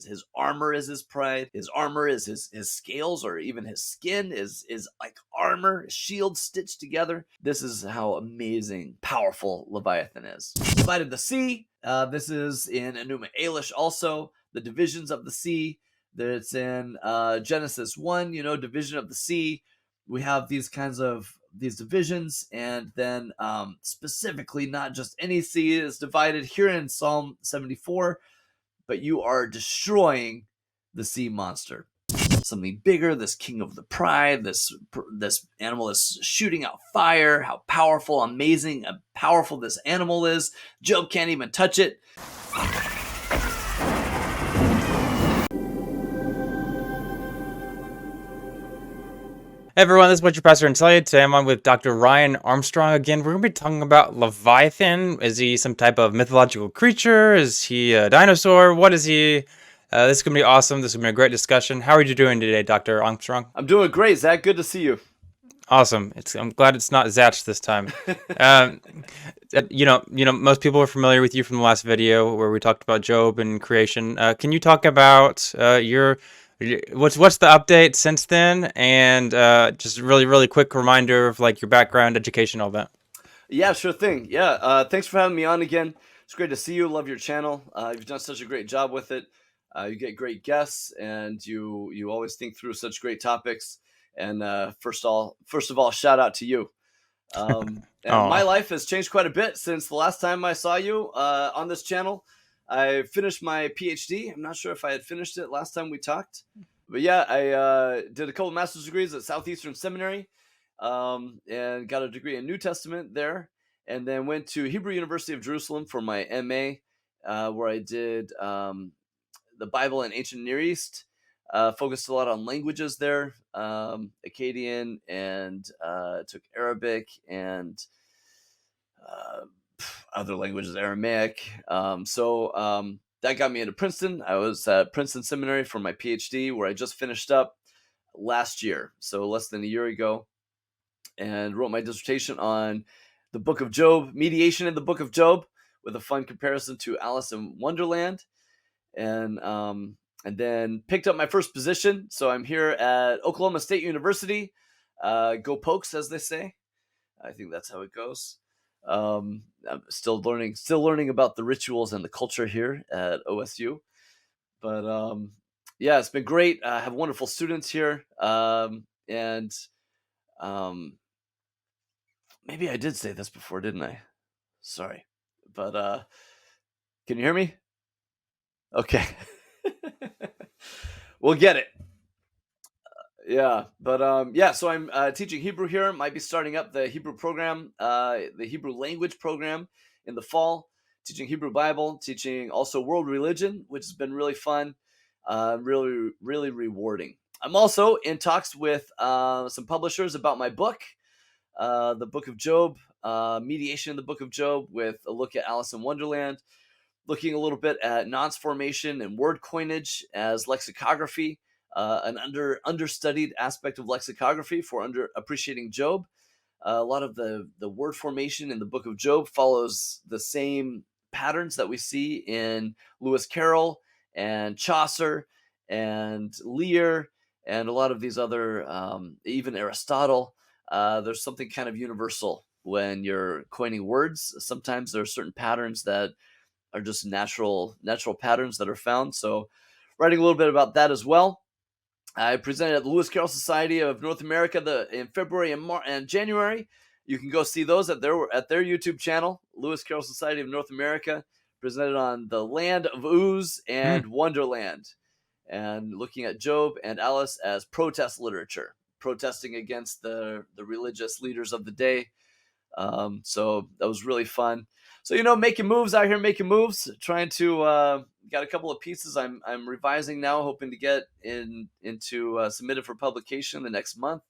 His armor is his pride. His armor is his scales, or even his skin is like armor, his shield stitched together. This is how amazing, powerful Leviathan is. Divided the sea. This is in Enuma Elish also. The divisions of the sea. That's in Genesis 1, division of the sea. We have these kinds of these divisions, and then specifically not just any sea is divided here in Psalm 74, but you are destroying the sea monster. Something bigger, this king of the pride, this animal is shooting out fire. How powerful, amazing, and powerful this animal is. Job can't even touch it. Hey everyone, this is What Your Pastor and Tell You. Today I'm on with Dr. Ryan Armstrong again. We're going to be talking about Leviathan. Is he some type of mythological creature? Is he a dinosaur? What is he? This is going to be awesome. This is going to be a great discussion. How are you doing today, Dr. Armstrong? I'm doing great, Zach. Good to see you. Awesome. I'm glad it's not Zatch this time. Most people are familiar with you from the last video where we talked about Job and creation. Can you talk about what's the update since then, and just really quick reminder of like your background, education, all that? Yeah, sure thing. Yeah, thanks for having me on again. It's great to see you. Love your channel. You've done such a great job with it. You get great guests, and you always think through such great topics. And first of all, shout out to you. And my life has changed quite a bit since the last time I saw you on this channel. I finished my PhD. I'm not sure if I had finished it last time we talked, but yeah, I did a couple master's degrees at Southeastern Seminary, and got a degree in New Testament there, and then went to Hebrew University of Jerusalem for my MA, where I did the Bible and Ancient Near East. Focused a lot on languages there, Akkadian, and took Arabic and other languages, Aramaic. That got me into Princeton. I was at Princeton Seminary for my PhD, where I just finished up last year, so less than a year ago, and wrote my dissertation on the Book of Job, mediation in the Book of Job, with a fun comparison to Alice in Wonderland, and then picked up my first position. So I'm here at Oklahoma State University. Go Pokes, as they say. I think that's how it goes. I'm still learning about the rituals and the culture here at OSU. But yeah, it's been great. I have wonderful students here. And maybe I did say this before, didn't I? Sorry. But can you hear me? Okay. We'll get it. Yeah, but yeah, so I'm teaching Hebrew here. Might be starting up the Hebrew program, the Hebrew language program in the fall. Teaching Hebrew Bible, teaching also world religion, which has been really fun, really rewarding. I'm also in talks with some publishers about my book, the Book of Job, mediation in the Book of Job, with a look at Alice in Wonderland, looking a little bit at nonce formation and word coinage as lexicography. An understudied aspect of lexicography for appreciating Job. A lot of the word formation in the Book of Job follows the same patterns that we see in Lewis Carroll and Chaucer and Lear and a lot of these other, even Aristotle. There's something kind of universal when you're coining words. Sometimes there are certain patterns that are just natural patterns that are found. So writing a little bit about that as well. I presented at the Lewis Carroll Society of North America in February and January. You can go see those at their YouTube channel, Lewis Carroll Society of North America. Presented on the Land of Ooze and Wonderland, and looking at Job and Alice as protest literature, protesting against the religious leaders of the day. So that was really fun. So, making moves out here, trying to got a couple of pieces I'm revising now, hoping to get into submitted for publication the next month,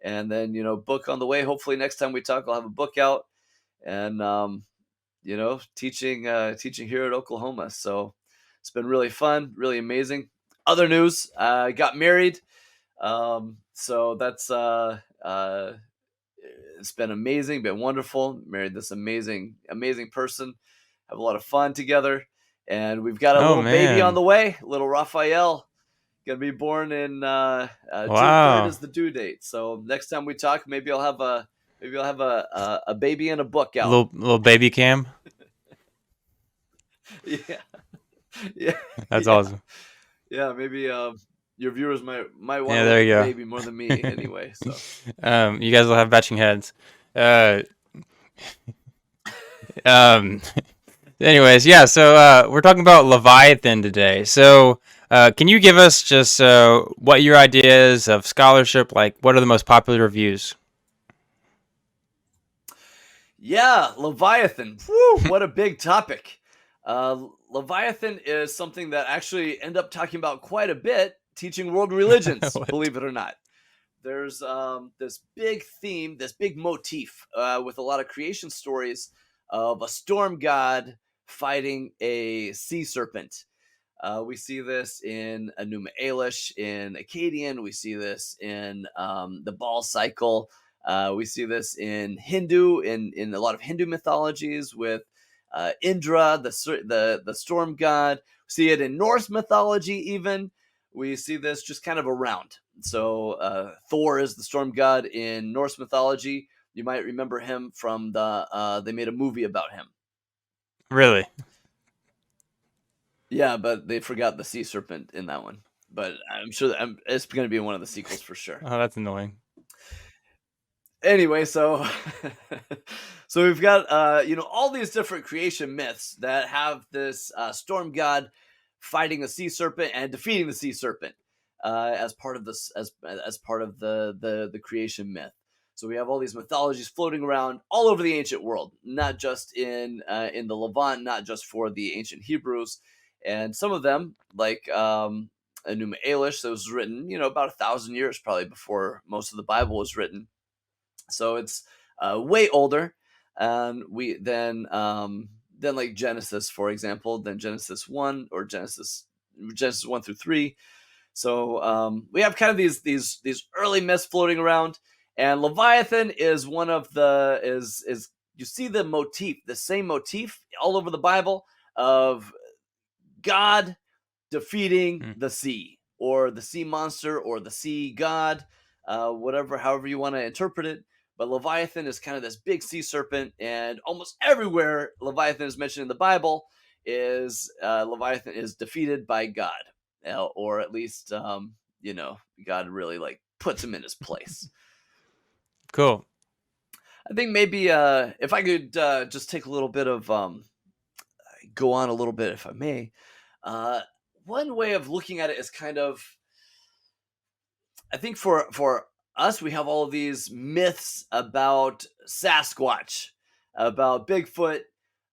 and then book on the way. Hopefully next time we talk, I'll have a book out, and teaching here at Oklahoma. So it's been really fun, really amazing. Other news, I got married, so that's it's been amazing, been wonderful. Married this amazing person. Have a lot of fun together. And we've got a Oh little baby on man. the way, little Raphael, gonna be born in June 3rd Wow. is the due date. So next time we talk, maybe I'll have a baby and a book out. Little baby cam. Yeah, yeah, That's yeah, awesome. yeah. Maybe your viewers might want Yeah, to look there at the you baby more than me go. anyway. So You guys will have matching heads. Uh, um, anyways, yeah. So we're talking about Leviathan today. So can you give us just what your ideas of scholarship? Like, what are the most popular reviews? yeah, Leviathan. Woo, what a big topic. Leviathan is something that I actually end up talking about quite a bit teaching world religions, What? believe it or not. There's this big theme, this big motif with a lot of creation stories of a storm god fighting a sea serpent. We see this in Enuma Elish, in Akkadian. We see this in the Baal cycle. We see this in Hindu, in a lot of Hindu mythologies with Indra, the storm god. We see it in Norse mythology, even. We see this just kind of around. So Thor is the storm god in Norse mythology. You might remember him from they made a movie about him. Really? Yeah, but they forgot the sea serpent in that one. But I'm sure it's going to be in one of the sequels for sure. Oh, that's annoying. Anyway, so so we've got all these different creation myths that have this storm god fighting a sea serpent and defeating the sea serpent as part of this as part of the creation myth. So we have all these mythologies floating around all over the ancient world, not just in the Levant, not just for the ancient Hebrews, and some of them like Enuma Elish, that was written about 1,000 years probably before most of the Bible was written, so it's way older. And we then like Genesis, for example, then Genesis 1 or Genesis 1 through 3. So we have kind of these early myths floating around, and Leviathan is one of the is you see the same motif all over the Bible of God defeating Hmm. the sea, or the sea monster, or the sea god, however you want to interpret it. But Leviathan is kind of this big sea serpent, and almost everywhere Leviathan is mentioned in the Bible is Leviathan is defeated by God, or at least God really like puts him in his place. Cool. I think maybe if I could just take a little bit of go on a little bit, if I may. Uh, One way of looking at it is kind of, I think for us, we have all of these myths about Sasquatch, about Bigfoot.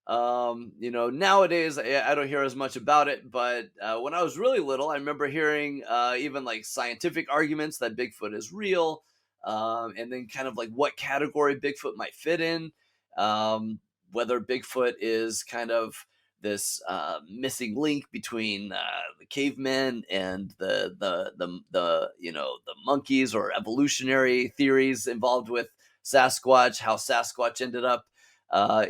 Nowadays I don't hear as much about it, but when I was really little, I remember hearing even like scientific arguments that Bigfoot is real, and then kind of like what category Bigfoot might fit in, whether Bigfoot is kind of this missing link between the cavemen and the monkeys, or evolutionary theories involved with Sasquatch, how Sasquatch ended up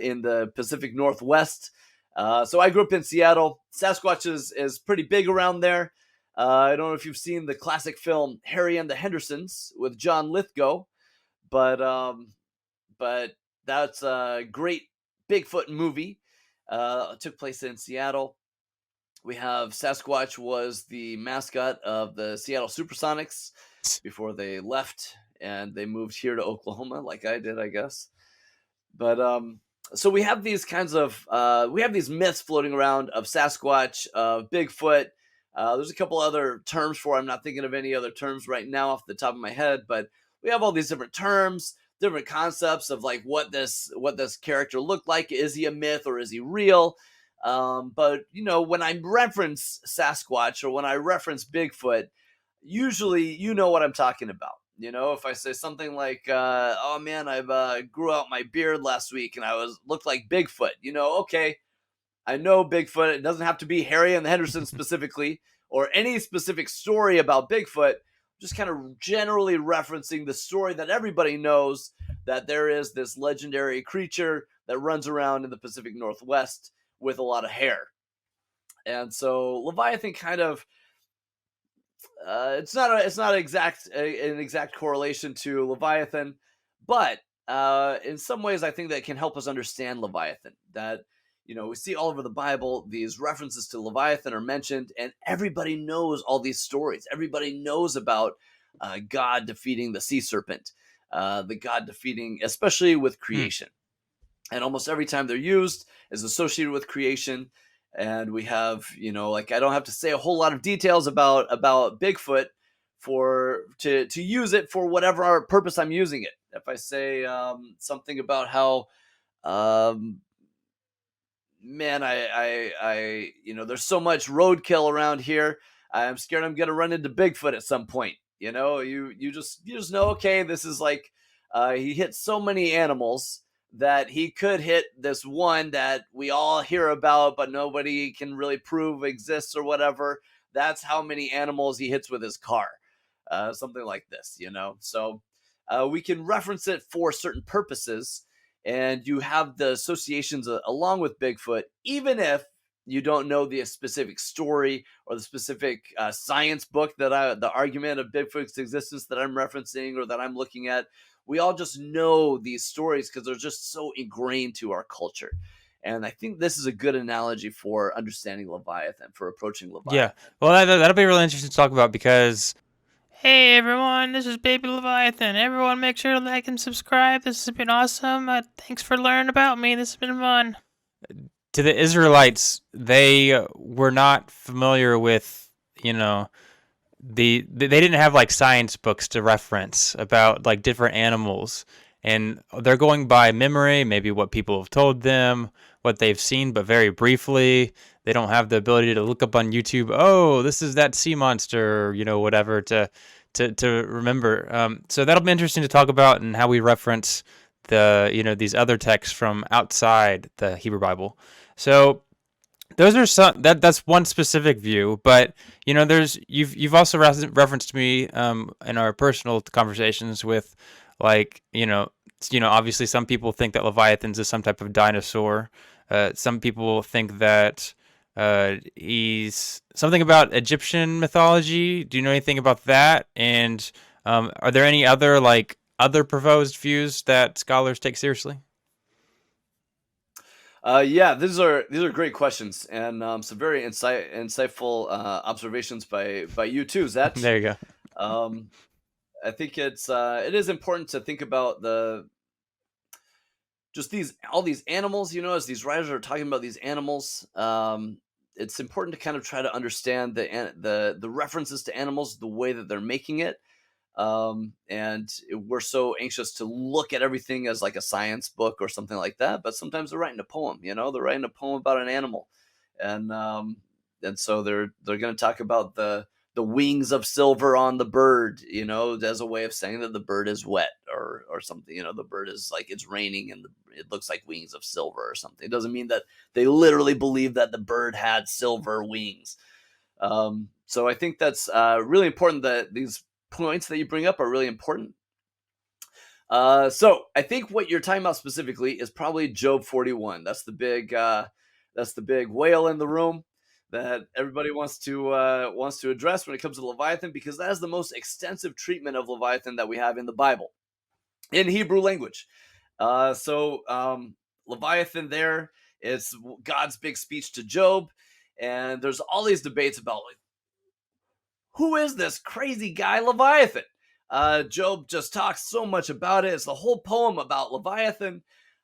in the Pacific Northwest. So I grew up in Seattle. Sasquatch is pretty big around there. I don't know if you've seen the classic film Harry and the Hendersons with John Lithgow, but that's a great Bigfoot movie. Took place in Seattle. We have Sasquatch was the mascot of the Seattle Supersonics before they left and they moved here to Oklahoma, like I did, I guess. But so we have these kinds of we have these myths floating around of Sasquatch, of Bigfoot. There's a couple other terms for it. I'm not thinking of any other terms right now off the top of my head, but we have all these different terms, different concepts of like what this character looked like. Is he a myth or is he real? But when I reference Sasquatch or when I reference Bigfoot, usually you know what I'm talking about. If I say something like, "Oh man, I've grew out my beard last week and I looked like Bigfoot," okay, I know Bigfoot. It doesn't have to be Harry and the Hendersons specifically, or any specific story about Bigfoot. Just kind of generally referencing the story that everybody knows, that there is this legendary creature that runs around in the Pacific Northwest with a lot of hair. And so Leviathan kind of it's not an exact correlation to Leviathan, but in some ways I think that can help us understand Leviathan. That we see all over the Bible these references to Leviathan are mentioned, and everybody knows all these stories. Everybody knows about God defeating the sea serpent, the God defeating, especially with Hmm. creation. And almost every time they're used is associated with creation. And we have, like, I don't have to say a whole lot of details about Bigfoot for to use it for whatever purpose I'm using it. If I say something about how um, man, there's so much roadkill around here. I'm scared I'm gonna run into Bigfoot at some point. You just know, okay, this is like he hits so many animals that he could hit this one that we all hear about, but nobody can really prove exists or whatever. That's how many animals he hits with his car, something like this. So we can reference it for certain purposes, and you have the associations along with Bigfoot, even if you don't know the specific story or the specific science book the argument of Bigfoot's existence that I'm referencing or that I'm looking at. We all just know these stories because they're just so ingrained to our culture. And I think this is a good analogy for understanding Leviathan, for approaching Yeah. Leviathan. Well, that'll be really interesting to talk about because hey everyone, this is Baby Leviathan. Everyone make sure to like and subscribe. This has been awesome. Thanks for learning about me. This has been fun. To the Israelites, they were not familiar with, you know, they didn't have like science books to reference about like different animals, and they're going by memory, maybe what people have told them, what they've seen, but very briefly. They don't have the ability to look up on YouTube, oh, this is that sea monster, whatever, to remember. So that'll be interesting to talk about, and how we reference these other texts from outside the Hebrew Bible. So those are that's one specific view, but there's you've also referenced me in our personal conversations with, like, obviously some people think that Leviathan's is some type of dinosaur. Some people think that he's something about Egyptian mythology. Do you know anything about that? And are there any other other proposed views that scholars take seriously? Yeah, these are great questions, and some very insightful observations by you too, Zach. There you go. Um, I think it is important to think about the just these all these animals. As these writers are talking about these animals, it's important to kind of try to understand the references to animals, the way that they're making it. And we're so anxious to look at everything as like a science book or something like that, but sometimes they're writing a poem. They're writing a poem about an animal, and so they're going to talk about the wings of silver on the bird, as a way of saying that the bird is wet, or something. The bird is like, it's raining and it looks like wings of silver or something. It doesn't mean that they literally believe that the bird had silver wings. So I think that's really important, that these points that you bring up are really important. So I think what you're talking about specifically is probably Job 41. That's the big whale in the room that everybody wants to address when it comes to Leviathan, because that is the most extensive treatment of Leviathan that we have in the Bible in Hebrew language. Leviathan there is God's big speech to Job, and there's all these debates about, like, who is this crazy guy Leviathan? Job just talks so much about it. It's the whole poem about Leviathan.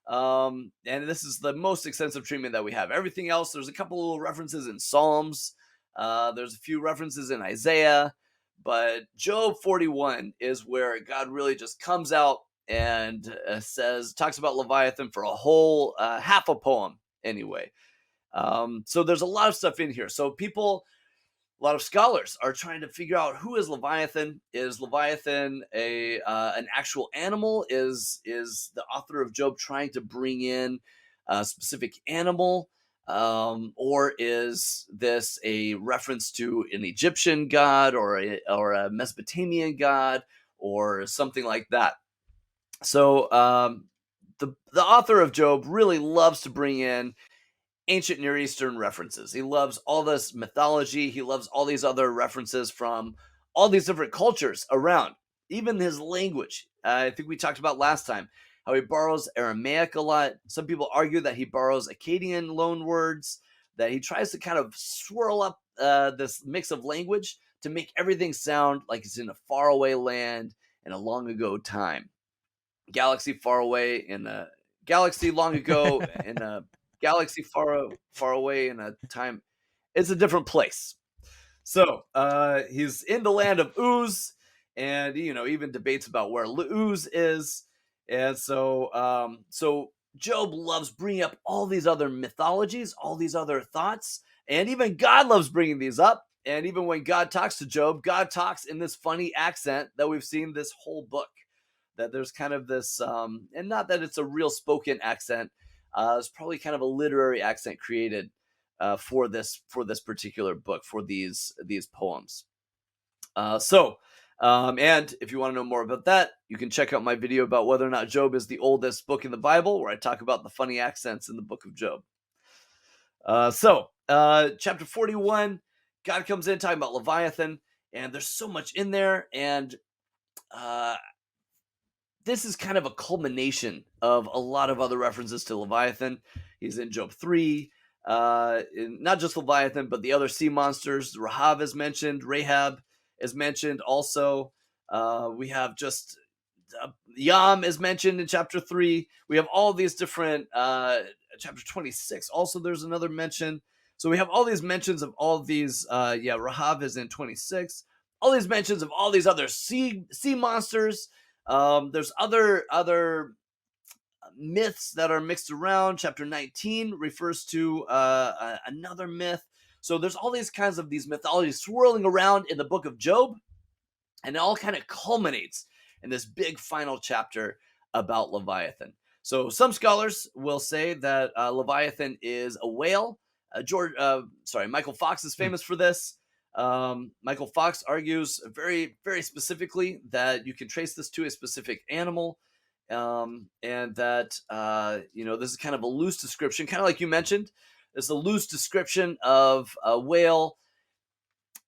And this is the most extensive treatment that we have. Everything else, there's a couple little references in Psalms. There's a few references in Isaiah. But Job 41 is where God really just comes out and talks about Leviathan for a whole half a poem anyway. So there's a lot of stuff in here. So a lot of scholars are trying to figure out, who is Leviathan. Is Leviathan an actual animal? Is the author of Job trying to bring in a specific animal, or is this a reference to an Egyptian god, or a Mesopotamian god, or something like that? So the author of Job really loves to bring in ancient Near Eastern references. He loves all this mythology. He loves all these other references from all these different cultures around, even his language. I think we talked about last time how he borrows Aramaic a lot. Some people argue that he borrows Akkadian loan words, that he tries to kind of swirl up this mix of language to make everything sound like it's in a faraway land in a long ago time. Galaxy far away in a galaxy long ago in a galaxy far away in a time. It's a different place. So he's in the land of Uz, and even debates about where Uz is. And so Job loves bringing up all these other mythologies, all these other thoughts, and even God loves bringing these up. And even when God talks to Job, God talks in this funny accent that we've seen this whole book. That there's kind of this, and not that it's a real spoken accent. It's probably kind of a literary accent created for this particular book, for these poems. And if you want to know more about that, you can check out my video about whether or not Job is the oldest book in the Bible, where I talk about the funny accents in the book of Job. Chapter 41, God comes in talking about Leviathan, and there's so much in there, and this is kind of a culmination of a lot of other references to Leviathan. He's in Job 3, not just Leviathan, but the other sea monsters. Rahab is mentioned. Rahab is mentioned also. We have just Yam is mentioned in chapter 3. We have all these different, chapter 26. Also, there's another mention. So we have all these mentions of all these. Rahab is in 26. All these mentions of all these other sea monsters. There's other myths that are mixed around. Chapter 19 refers to another myth. So there's all these kinds of these mythologies swirling around in the book of Job, and it all kind of culminates in this big final chapter about Leviathan. So some scholars will say that Leviathan is a whale. Michael Fox is famous for this. Michael Fox argues very, very specifically that you can trace this to a specific animal, and that this is kind of a loose description, kind of like you mentioned. It's a loose description of a whale.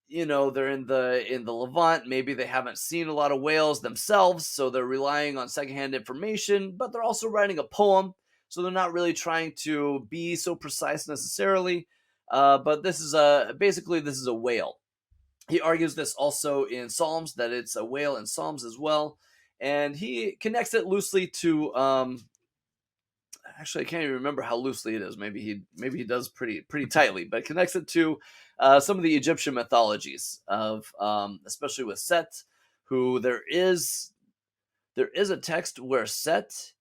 They're in the Levant. Maybe they haven't seen a lot of whales themselves, so they're relying on secondhand information. But they're also writing a poem, so they're not really trying to be so precise necessarily. But this is basically a whale. He argues this also in Psalms, that it's a whale in Psalms as well, and he connects it loosely to. Actually, I can't even remember how loosely it is. Maybe he does pretty tightly, but connects it to some of the Egyptian mythologies of, especially with Set, who there is a text where Set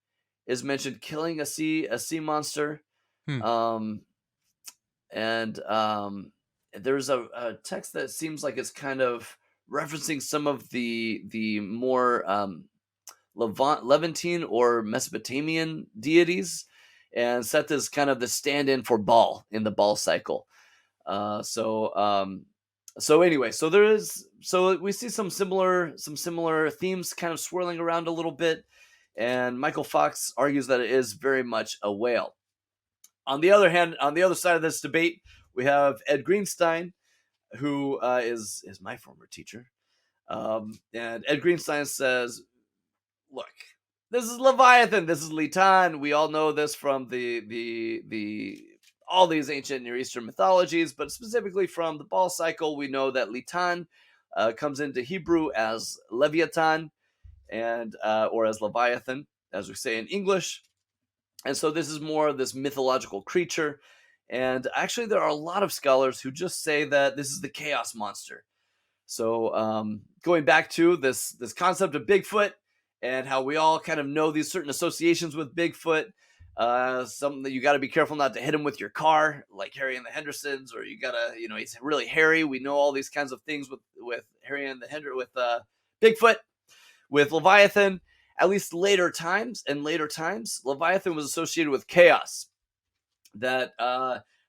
is mentioned killing a sea monster. And there's a text that seems like it's kind of referencing some of the more Levantine or Mesopotamian deities, and Seth is kind of the stand-in for Baal in the Baal cycle. So we see some similar themes kind of swirling around a little bit, and Michael Fox argues that it is very much a whale. On the other hand, on the other side of this debate, we have Ed Greenstein, who is my former teacher, and Ed Greenstein says, "Look, this is Leviathan. This is Litan. We all know this from the all these ancient Near Eastern mythologies, but specifically from the Baal cycle, we know that Litan comes into Hebrew as Leviathan, and or as Leviathan, as we say in English. And so this is more of this mythological creature. And actually, there are a lot of scholars who just say that this is the chaos monster. So going back to this concept of Bigfoot and how we all kind of know these certain associations with Bigfoot, something that you got to be careful not to hit him with your car, like Harry and the Hendersons, or you got to, he's really hairy. We know all these kinds of things with Harry and the with Bigfoot, with Leviathan. At least later times, Leviathan was associated with chaos. That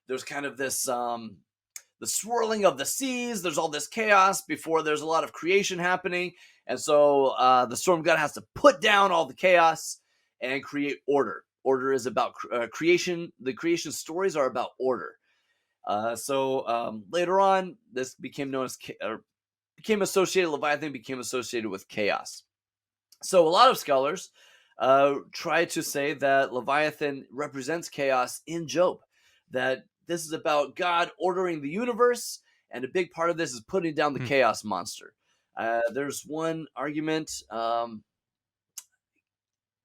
there's kind of this the swirling of the seas. There's all this chaos before there's a lot of creation happening, and so the storm god has to put down all the chaos and create order. Order is about creation. The creation stories are about order. So later on, this became known as became associated. Leviathan became associated with chaos. So a lot of scholars try to say that Leviathan represents chaos in Job. That this is about God ordering the universe, and a big part of this is putting down the Hmm. chaos monster. There's one argument.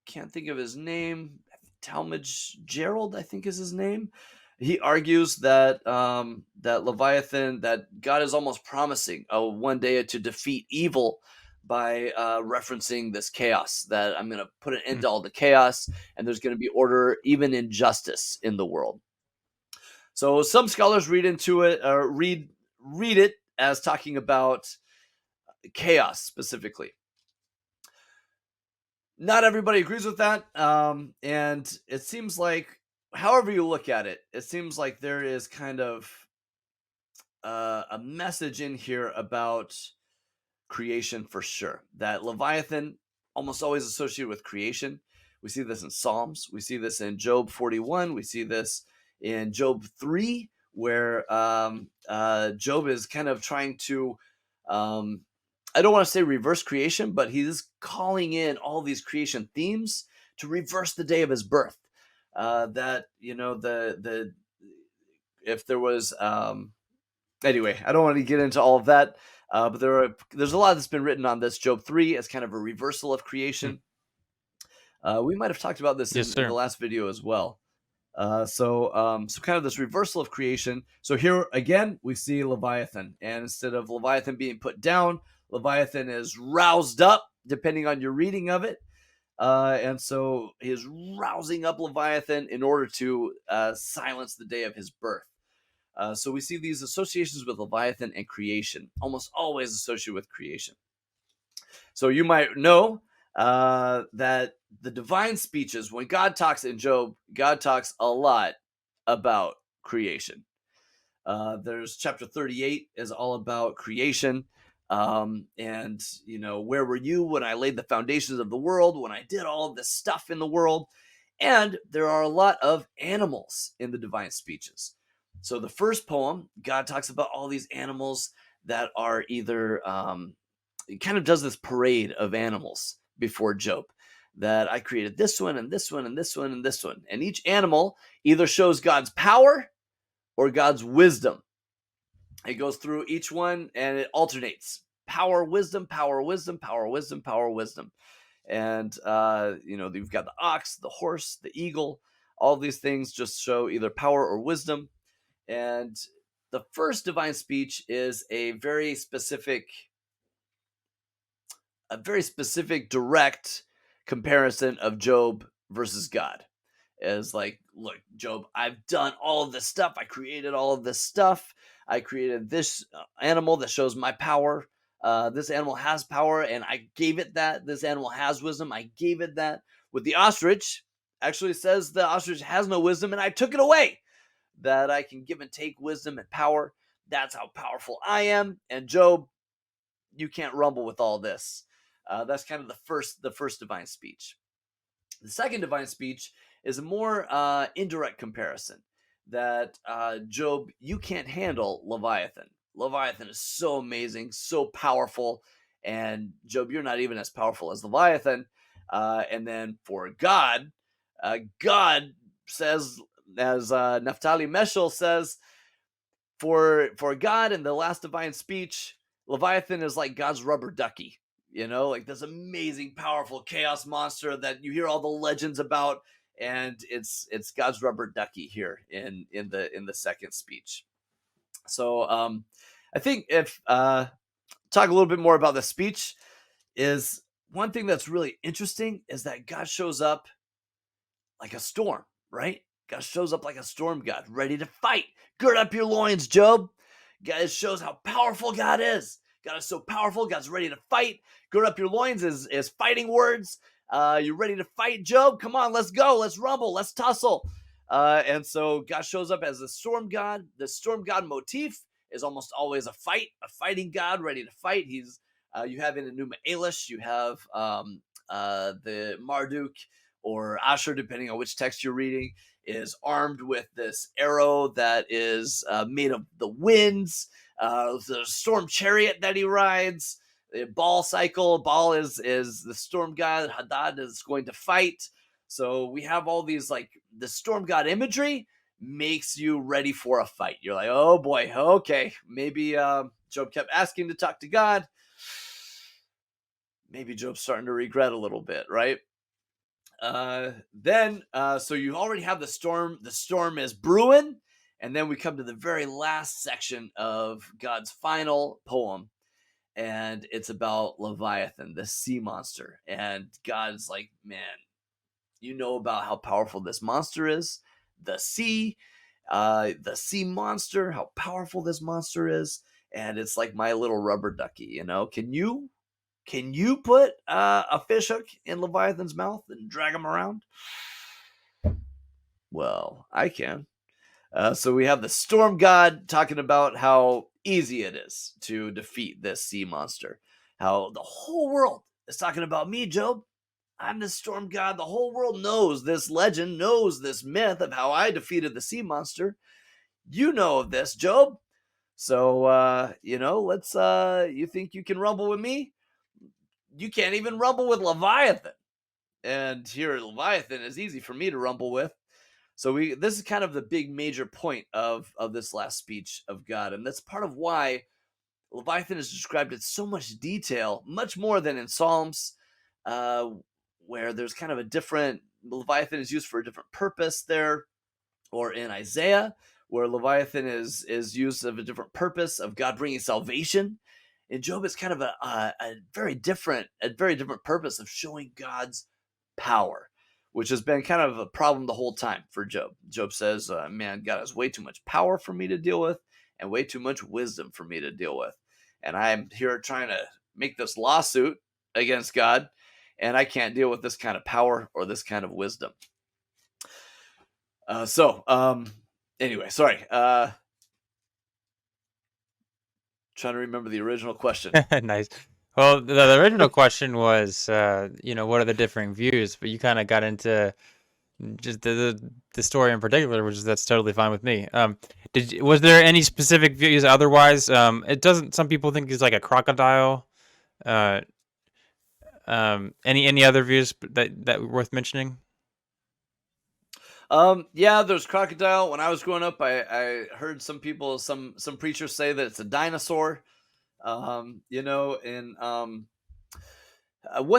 Can't think of his name. Talmage Gerald, I think is his name. He argues that that Leviathan, that God is almost promising one day to defeat evil by referencing this chaos. That I'm going to put an end Hmm. to all the chaos, and there's going to be order, even injustice in the world. So some scholars read into it, or read it as talking about chaos specifically. Not everybody agrees with that. And it seems like, however you look at it, it seems like there is kind of a message in here about creation for sure. That Leviathan almost always associated with creation. We see this in Psalms. We see this in Job 41. We see this in Job 3, where Job is kind of trying to, I don't want to say reverse creation, but he's calling in all these creation themes to reverse the day of his birth. That, the if there was anyway, I don't want to get into all of that, but there's a lot that's been written on this Job 3 as kind of a reversal of Hmm. creation. We might have talked about this Yes, in the sir. last video as well. So kind of this reversal of creation. So here again, we see Leviathan, and instead of Leviathan being put down, Leviathan is roused up, depending on your reading of it. And so he is rousing up Leviathan in order to silence the day of his birth. So we see these associations with Leviathan and creation, almost always associated with creation. So you might know that the divine speeches, when God talks in Job, God talks a lot about creation. There's chapter 38 is all about creation. And, where were you when I laid the foundations of the world, when I did all this stuff in the world? And there are a lot of animals in the divine speeches. So the first poem, God talks about all these animals that are either, it kind of does this parade of animals before Job, that I created this one and this one and this one and this one. And each animal either shows God's power or God's wisdom. It goes through each one and it alternates power, wisdom, power, wisdom, power, wisdom, power, wisdom. And, you've got the ox, the horse, the eagle. All these things just show either power or wisdom. And the first divine speech is a very specific, direct comparison of Job versus God. Is like, look, Job, I've done all of this stuff. I created all of this stuff. I created this animal that shows my power. This animal has power, and I gave it that. This animal has wisdom. I gave it that. With the ostrich, actually says the ostrich has no wisdom, and I took it away. That I can give and take wisdom and power. That's how powerful I am. And Job, you can't rumble with all this. That's kind of the first divine speech. The second divine speech is a more indirect comparison that Job, you can't handle Leviathan. Leviathan is so amazing, so powerful, and Job, you're not even as powerful as Leviathan. And then for God, God says, as Naphtali Meshel says, for God in the last divine speech, Leviathan is like God's rubber ducky, like this amazing, powerful chaos monster that you hear all the legends about, and it's God's rubber ducky here in the second speech. So I think if talk a little bit more about the speech, is one thing that's really interesting is that God shows up like a storm, right? God shows up like a storm god, ready to fight. Gird up your loins, Job. God shows how powerful God is. God is so powerful. God's ready to fight. Gird up your loins is fighting words. You ready to fight, Job? Come on, let's go. Let's rumble. Let's tussle. And so God shows up as a storm god. The storm god motif is almost always a fighting god ready to fight. He's you have in Enuma Elish, you have the Marduk, or Asher, depending on which text you're reading, is armed with this arrow that is made of the winds, the storm chariot that he rides, the Baal cycle. Baal is the storm god. Hadad is going to fight. So we have all these, like, the storm god imagery makes you ready for a fight. You're like, oh boy, okay, maybe Job kept asking to talk to God. Maybe Job's starting to regret a little bit, right? So you already have the storm. The storm is brewing, and then we come to the very last section of God's final poem, and it's about Leviathan, the sea monster. And God's like, man, you know about how powerful this monster is, the sea monster, how powerful this monster is. And it's like my little rubber ducky, you know. Can you put a fish hook in Leviathan's mouth and drag him around? Well, I can. So we have the storm god talking about how easy it is to defeat this sea monster. How the whole world is talking about me, Job. I'm the storm god. The whole world knows this legend, knows this myth of how I defeated the sea monster. You know of this, Job. So, let's, you think you can rumble with me? You can't even rumble with Leviathan. And here, Leviathan is easy for me to rumble with. So this is kind of the big major point of this last speech of God. And that's part of why Leviathan is described in so much detail, much more than in Psalms, where there's kind of a different, Leviathan is used for a different purpose there, or in Isaiah, where Leviathan is used of a different purpose of God bringing salvation. In Job, it's kind of a very different purpose of showing God's power, which has been kind of a problem the whole time for Job. Job says, man, God has way too much power for me to deal with and way too much wisdom for me to deal with. And I'm here trying to make this lawsuit against God, and I can't deal with this kind of power or this kind of wisdom. Anyway, sorry. Trying to remember the original question. Nice. Well, the original question was, what are the differing views? But you kind of got into just the story in particular, which is that's totally fine with me. Was there any specific views otherwise? It doesn't. Some people think he's like a crocodile. Any other views that were worth mentioning? Yeah, there's crocodile. When I was growing up, I heard some preachers say that it's a dinosaur. One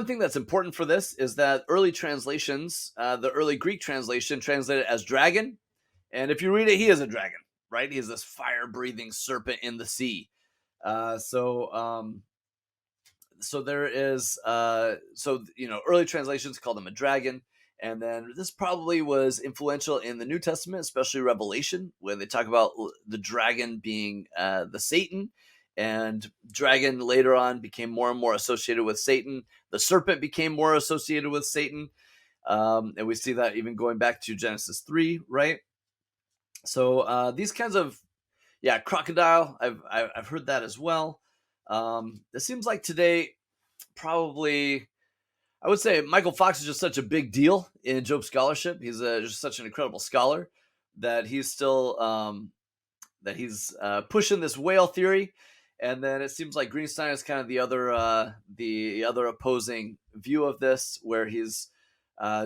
thing that's important for this is that early translations, the early Greek translation translated as dragon. And if you read it, he is a dragon, right? He is this fire-breathing serpent in the sea. So there is, early translations called him a dragon. And then this probably was influential in the New Testament, especially Revelation, where they talk about the dragon being the Satan. And dragon later on became more and more associated with Satan. The serpent became more associated with Satan. And we see that even going back to Genesis 3, right? So these kinds of, crocodile, I've heard that as well. It seems like today, probably, I would say Michael Fox is just such a big deal in Job scholarship. He's just such an incredible scholar that he's still pushing this whale theory. And then it seems like Greenstein is kind of the other opposing view of this, where he's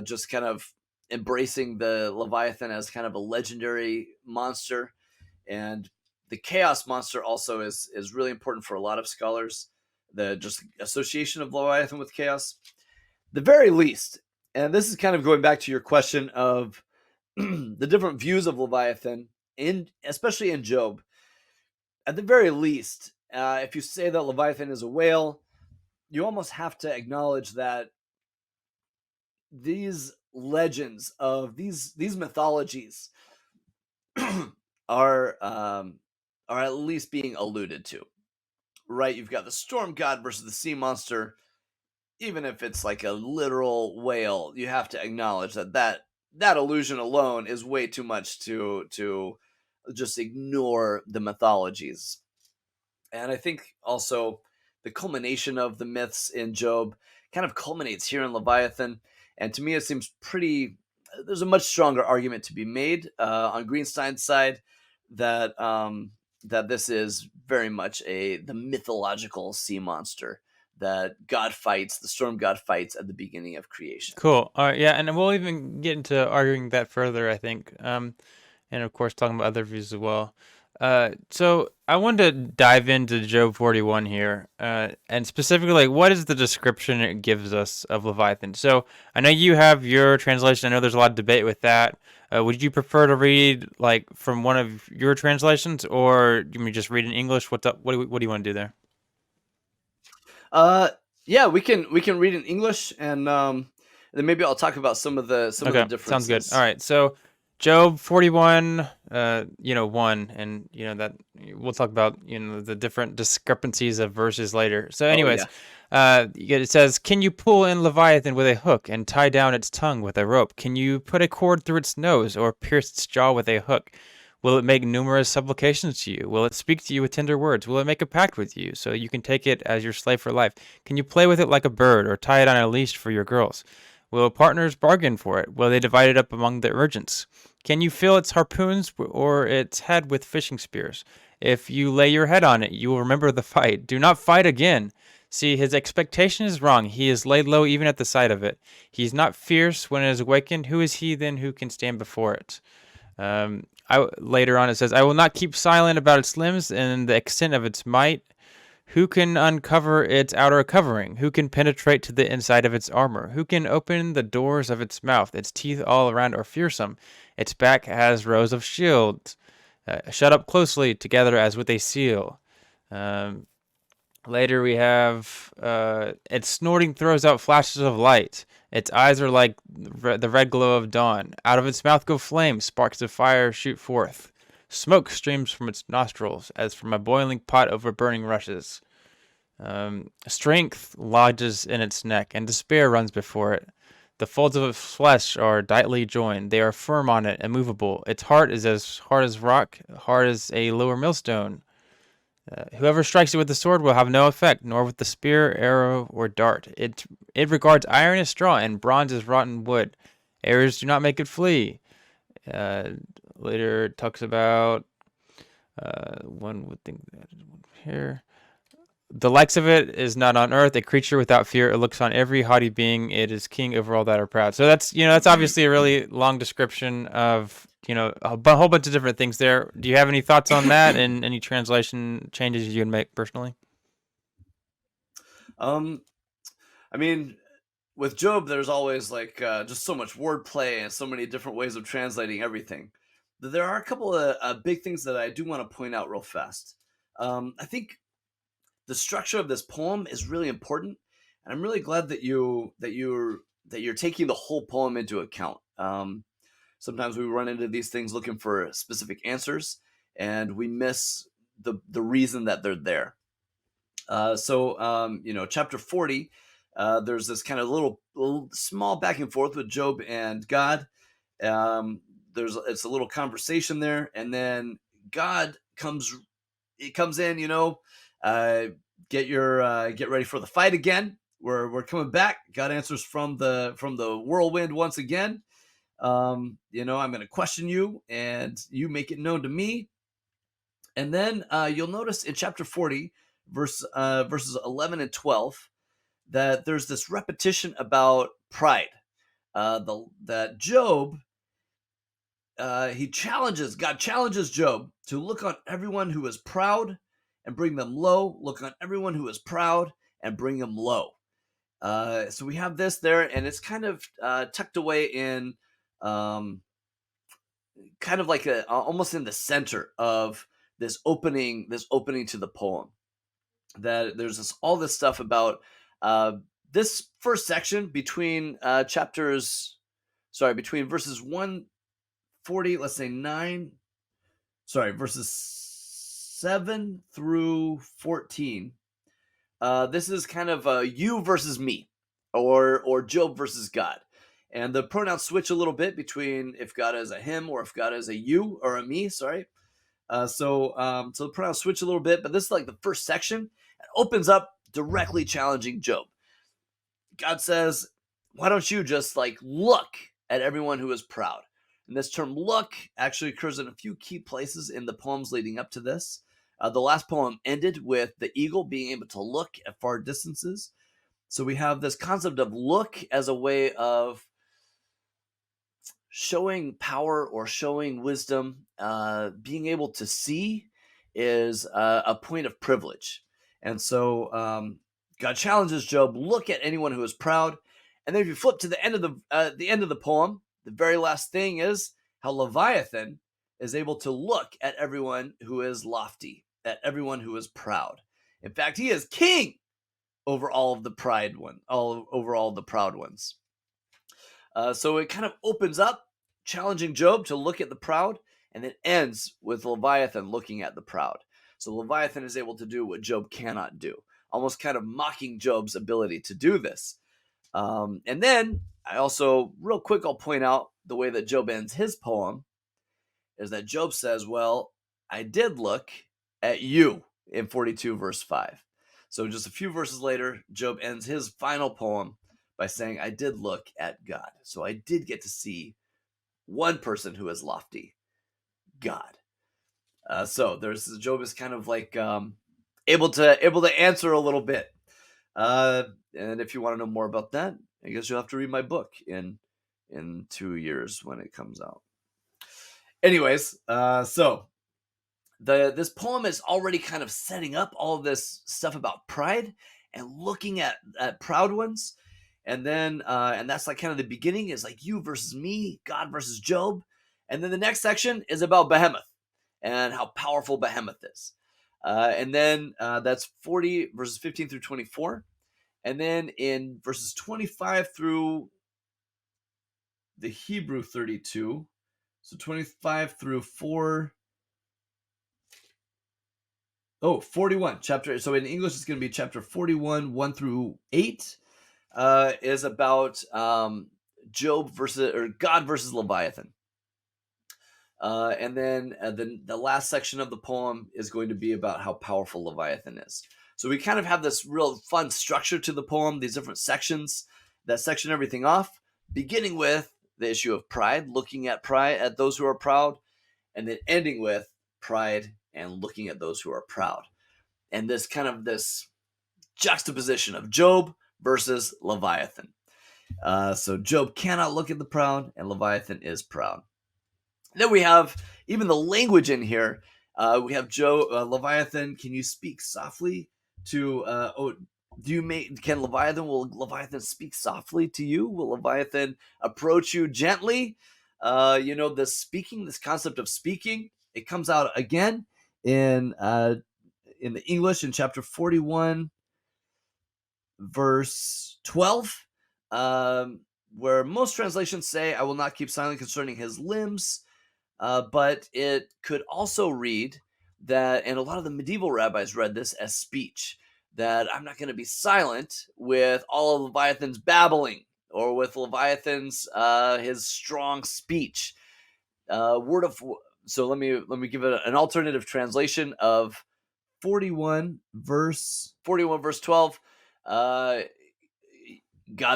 just kind of embracing the Leviathan as kind of a legendary monster. And the chaos monster also is really important for a lot of scholars. The just association of Leviathan with chaos. The very least, and this is kind of going back to your question of the different views of Leviathan, especially in Job. At the very least, if you say that Leviathan is a whale, you almost have to acknowledge that these legends of these mythologies are at least being alluded to, right? You've got the storm god versus the sea monster. Even if it's like a literal whale, you have to acknowledge that illusion alone is way too much to just ignore the mythologies. And I think also the culmination of the myths in Job kind of culminates here in Leviathan. And to me, it seems pretty. There's a much stronger argument to be made on Greenstein's side that that this is very much the mythological sea monster that God fights, the storm god fights at the beginning of creation. Cool. All right. Yeah, and we'll even get into arguing that further, I think. And of course, talking about other views as well. So I wanted to dive into Job 41 here, and specifically, like, what is the description it gives us of Leviathan? So I know you have your translation. I know there's a lot of debate with that. Would you prefer to read like from one of your translations, or do you mean just read in English? What's up? What do you want to do there? Uh, yeah, we can read in English, and then maybe I'll talk about some of the Okay, sounds good. All differences. right, so Job 41, 1, and that we'll talk about the different discrepancies of verses later. So, Oh anyways, yeah. it says, "Can you pull in Leviathan with a hook and tie down its tongue with a rope? Can you put a cord through its nose or pierce its jaw with a hook? Will it make numerous supplications to you? Will it speak to you with tender words? Will it make a pact with you so you can take it as your slave for life? Can you play with it like a bird or tie it on a leash for your girls? Will partners bargain for it? Will they divide it up among the urgents? Can you fill its harpoons or its head with fishing spears? If you lay your head on it, you will remember the fight. Do not fight again. See, his expectation is wrong. He is laid low even at the sight of it. He is not fierce when it is awakened. Who is he then who can stand before it? Later on it says, I will not keep silent about its limbs and the extent of its might. Who can uncover its outer covering? Who can penetrate to the inside of its armor? Who can open the doors of its mouth? Its teeth all around are fearsome. Its back has rows of shields, shut up closely together as with a seal. Um, Later we have its snorting throws out flashes of light. Its eyes are like the red glow of dawn. Out of its mouth go flames, sparks of fire shoot forth. Smoke streams from its nostrils as from a boiling pot over burning rushes. Strength lodges in its neck, and despair runs before it. The folds of its flesh are tightly joined. They are firm on it, immovable. Its heart is as hard as rock, hard as a lower millstone. Whoever strikes it with the sword will have no effect, nor with the spear, arrow, or dart. It regards iron as straw, and bronze as rotten wood. Arrows do not make it flee. Uh, Later it talks about one would think that here. The likes of it is not on earth, a creature without fear. It looks on every haughty being. It is king over all that are proud. So that's obviously a really long description of, whole bunch of different things there. Do you have any thoughts on that and any translation changes you would make personally? Um, I mean, with Job, there's always like just so much wordplay and so many different ways of translating everything. But there are a couple of big things that I do want to point out real fast. I think the structure of this poem is really important, and I'm really glad that you're taking the whole poem into account. Sometimes we run into these things looking for specific answers, and we miss the reason that they're there. Chapter 40, there's this kind of little small back and forth with Job and God. It's a little conversation there, and then God comes in, uh, get ready for the fight again. We're coming back. God answers from the whirlwind once again. I'm going to question you, and you make it known to me. And then you'll notice in chapter 40, verses 11 and 12, that there's this repetition about pride. That Job, God challenges Job to look on everyone who is proud and bring them low. Look on everyone who is proud and bring them low. So we have this there, and it's kind of tucked away in, kind of like almost in the center of this opening to the poem. That there's all this stuff about this first section between between verses 140, let's say 9, verses 7 through 14. This is kind of you versus me, or Job versus God. And the pronouns switch a little bit between if God is a him or if God is a you or a me. Sorry. So the pronouns switch a little bit, but this is like the first section. It opens up directly challenging Job. God says, why don't you just like look at everyone who is proud? And this term look actually occurs in a few key places in the poems leading up to this. The last poem ended with the eagle being able to look at far distances. So we have this concept of look as a way of showing power or showing wisdom. Being able to see is a point of privilege. And so God challenges Job, look at anyone who is proud. And then if you flip to the end of the poem, the very last thing is how Leviathan is able to look at everyone who is lofty, at everyone who is proud. In fact, he is king over all of the over all the proud ones. So it kind of opens up, challenging Job to look at the proud, and it ends with Leviathan looking at the proud. So Leviathan is able to do what Job cannot do, almost kind of mocking Job's ability to do this. And then I also, real quick, I'll point out the way that Job ends his poem is that Job says, well, I did look at you in 42 verse 5. So just a few verses later, Job ends his final poem by saying, I did look at God. So I did get to see one person who is lofty, God. So there's Job is kind of like able to answer a little bit. And if you want to know more about that, I guess you'll have to read my book in 2 years when it comes out. Anyways, so this poem is already kind of setting up all of this stuff about pride and looking at proud ones. And then and that's like kind of the beginning is like you versus me, God versus Job. And then the next section is about Behemoth and how powerful Behemoth is. And then that's 40 verses 15 through 24. And then in verses 25 through the Hebrew 32, so 25 through 41 chapter. So in English, it's going to be chapter 41, 1 through 8, is about Job versus or God versus Leviathan. And then the last section of the poem is going to be about how powerful Leviathan is. So we kind of have this real fun structure to the poem, these different sections that section everything off, beginning with the issue of pride, looking at pride, at those who are proud, and then ending with pride and looking at those who are proud. And this kind of this juxtaposition of Job versus Leviathan. So Job cannot look at the proud, and Leviathan is proud. Then we have even the language in here. We have Leviathan. Can you speak softly to? Will Leviathan speak softly to you? Will Leviathan approach you gently? This concept of speaking, it comes out again in the English in chapter 41, verse 12, where most translations say, I will not keep silent concerning his limbs. But it could also read that, and a lot of the medieval rabbis read this as speech, that I'm not going to be silent with all of Leviathan's babbling or with Leviathan's his strong speech. So let me give it an alternative translation of 41 verse 12. God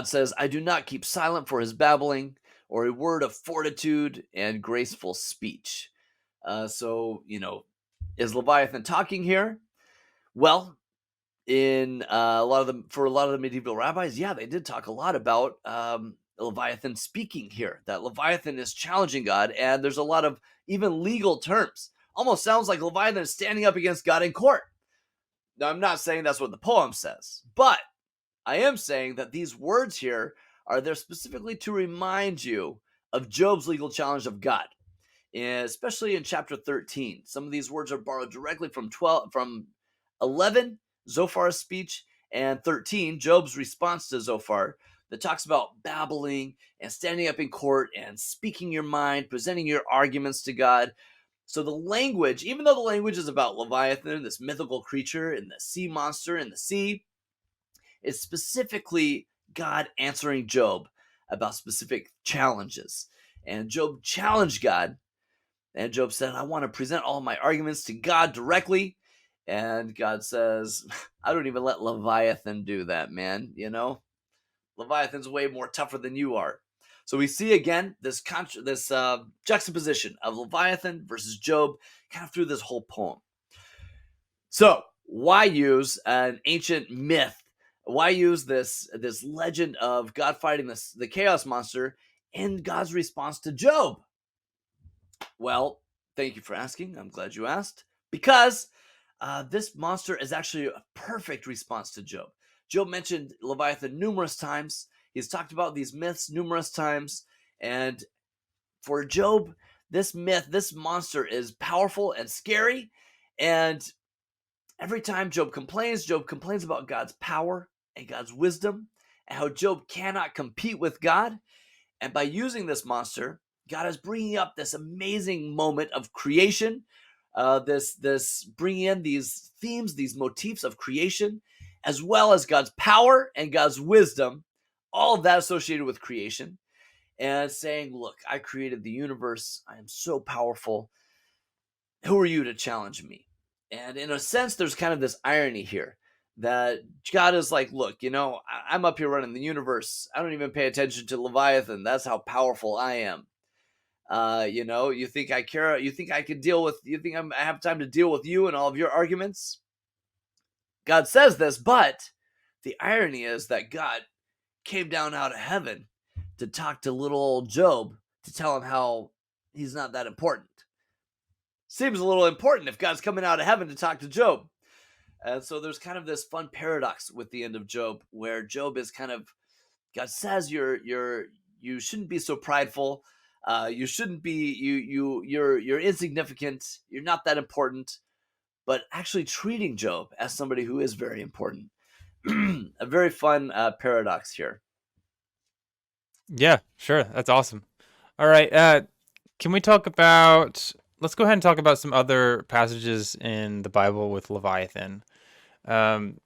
says, I do not keep silent for his babbling, or a word of fortitude and graceful speech. So, is Leviathan talking here? Well, in for a lot of the medieval rabbis, yeah, they did talk a lot about Leviathan speaking here. That Leviathan is challenging God, and there's a lot of even legal terms. Almost sounds like Leviathan is standing up against God in court. Now, I'm not saying that's what the poem says, but I am saying that these words here are there specifically to remind you of Job's legal challenge of God, especially in chapter 13. Some of these words are borrowed directly from 11, Zophar's speech, and 13, Job's response to Zophar, that talks about babbling and standing up in court and speaking your mind, presenting your arguments to God. So the language, even though the language is about Leviathan, this mythical creature and the sea monster in the sea, is specifically God answering Job about specific challenges. And Job challenged God, and Job said, I want to present all my arguments to God directly. And God says, I don't even let Leviathan do that, man, Leviathan's way more tougher than you are. So we see again this juxtaposition of Leviathan versus Job kind of through this whole poem. So why use an ancient myth? Why use this legend of God fighting the chaos monster in God's response to Job? Well, thank you for asking. I'm glad you asked. Because this monster is actually a perfect response to Job. Job mentioned Leviathan numerous times. He's talked about these myths numerous times. And for Job, this myth, this monster is powerful and scary. And every time Job complains about God's power and God's wisdom and how Job cannot compete with God. And by using this monster, God is bringing up this amazing moment of creation, this bringing in these themes, these motifs of creation, as well as God's power and God's wisdom, all of that associated with creation, and saying, look, I created the universe. I am so powerful. Who are you to challenge me? And in a sense, there's kind of this irony here that God is like, look, I'm up here running the universe. I don't even pay attention to Leviathan. That's how powerful I am. You think I care? You think I could deal with? You think I have time to deal with you and all of your arguments? God says this, but the irony is that God came down out of heaven to talk to little old Job to tell him how he's not that important. Seems a little important if God's coming out of heaven to talk to Job. And so there's kind of this fun paradox with the end of Job, where Job is kind of, God says you shouldn't be so prideful. You shouldn't be you're insignificant. You're not that important. But actually treating Job as somebody who is very important. A very fun paradox here. Yeah, sure. That's awesome. All right. Can we talk about? Let's go ahead and talk about some other passages in the Bible with Leviathan. Um,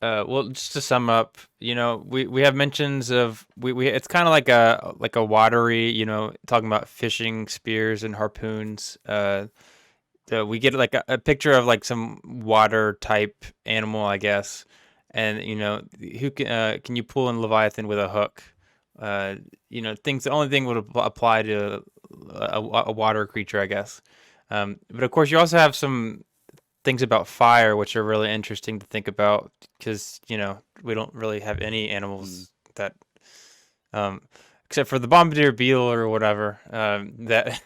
well, just to sum up, we have mentions of we it's kind of like a watery, talking about fishing spears and harpoons. We get like a picture of like some water type animal, I guess, and who can you pull in Leviathan with a hook? Things. The only thing would apply to a water creature, I guess. But of course, you also have some things about fire, which are really interesting to think about because we don't really have any Mm. animals that, um, except for the bombardier beetle or whatever, that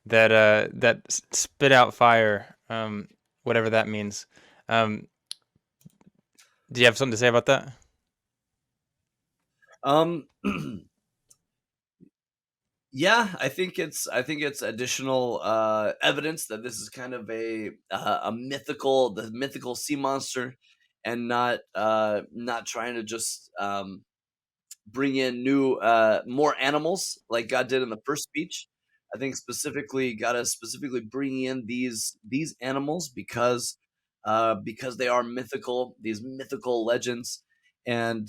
that spit out fire, whatever that means. Um, do you have something to say about that? Um, yeah, I think it's additional evidence that this is kind of the mythical sea monster, and not trying to just bring in new more animals like God did in the first speech. I think specifically God is specifically bringing in these animals because they are mythical, these mythical legends. And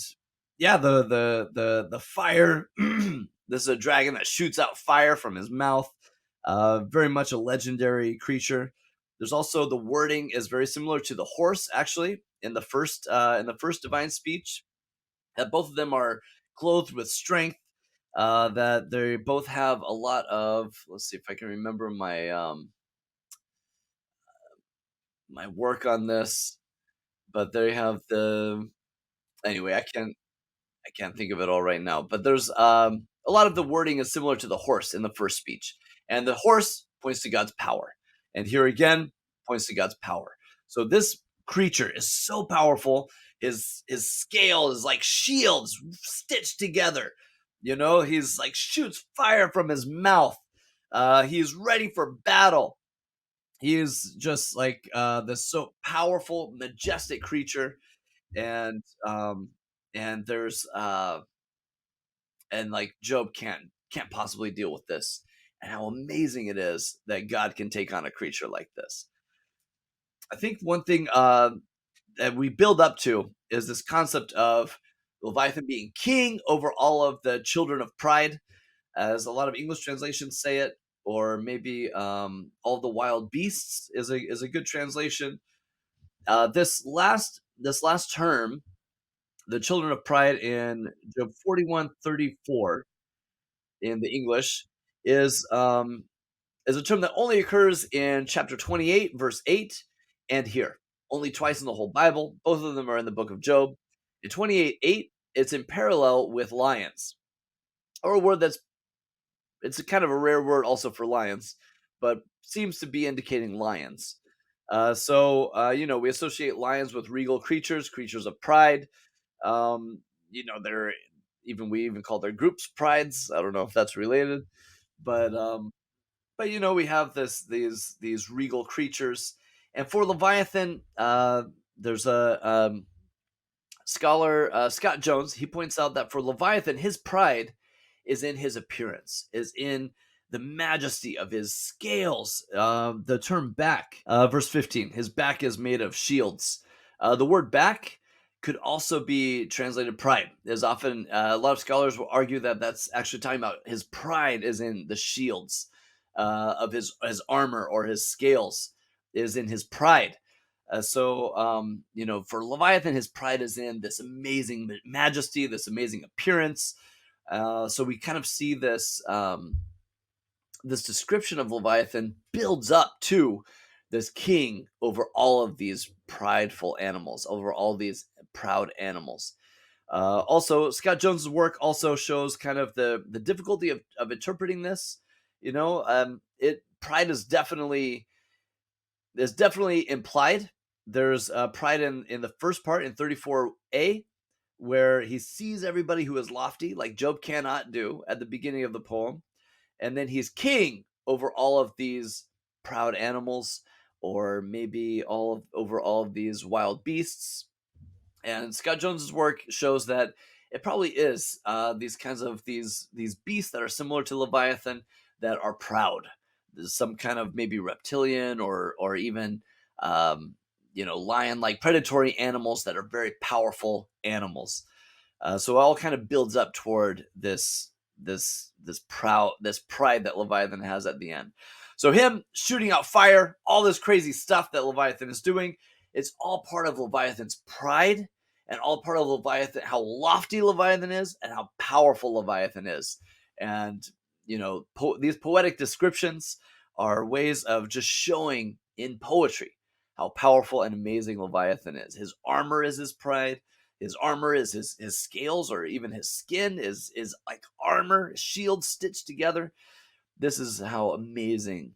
yeah, the fire. This is a dragon that shoots out fire from his mouth. Very much a legendary creature. There's also the wording is very similar to the horse, actually, in the first divine speech. That both of them are clothed with strength. That they both have a lot of. Let's see if I can remember my work on this, but they have the. Anyway, I can't think of it all right now, but there's a lot of the wording is similar to the horse in the first speech, and the horse points to God's power, and here again points to God's power. So this creature is so powerful. His scale is like shields stitched together. He's like shoots fire from his mouth. He's ready for battle. He is just like this so powerful, majestic creature, and there's and like Job can't possibly deal with this, and how amazing it is that God can take on a creature like this. I think one thing that we build up to is this concept of Leviathan being king over all of the children of pride, as a lot of English translations say it, or maybe all the wild beasts is a good translation. This last term the children of pride in Job 41:34 in the English is is a term that only occurs in chapter 28, verse 8, and here. Only twice in the whole Bible. Both of them are in the book of Job. In 28:8, it's in parallel with lions, or a word that's it's a kind of a rare word also for lions, but seems to be indicating lions. We associate lions with regal creatures, creatures of pride. Um, they're we even call their groups prides. I don't know if that's related, but we have these regal creatures, and for Leviathan, there's a scholar, Scott Jones. He points out that for Leviathan, his pride is in his appearance, is in the majesty of his scales. The term back, verse 15, his back is made of shields. The word back could also be translated pride. There's often a lot of scholars will argue that that's actually talking about his pride is in the shields of his armor, or his scales is in his pride. For Leviathan, his pride is in this amazing majesty, this amazing appearance. So we kind of see this description of Leviathan builds up to this king over all of these prideful animals, over all these proud animals. Also, Scott Jones's work also shows kind of the difficulty of interpreting this. Pride is definitely implied. There's pride in the first part in 34a, where he sees everybody who is lofty, like Job cannot do at the beginning of the poem, and then he's king over all of these proud animals, or maybe over all of these wild beasts. And Scott Jones's work shows that it probably is these beasts that are similar to Leviathan, that are proud. There's some kind of maybe reptilian, or even lion-like predatory animals that are very powerful animals. So it all kind of builds up toward this pride that Leviathan has at the end. So him shooting out fire, all this crazy stuff that Leviathan is doing, it's all part of Leviathan's pride, and all part of Leviathan, how lofty Leviathan is and how powerful Leviathan is. And these poetic descriptions are ways of just showing in poetry how powerful and amazing Leviathan is. His armor is his pride. His armor is his scales, or even his skin is like armor, shield stitched together. This is how amazing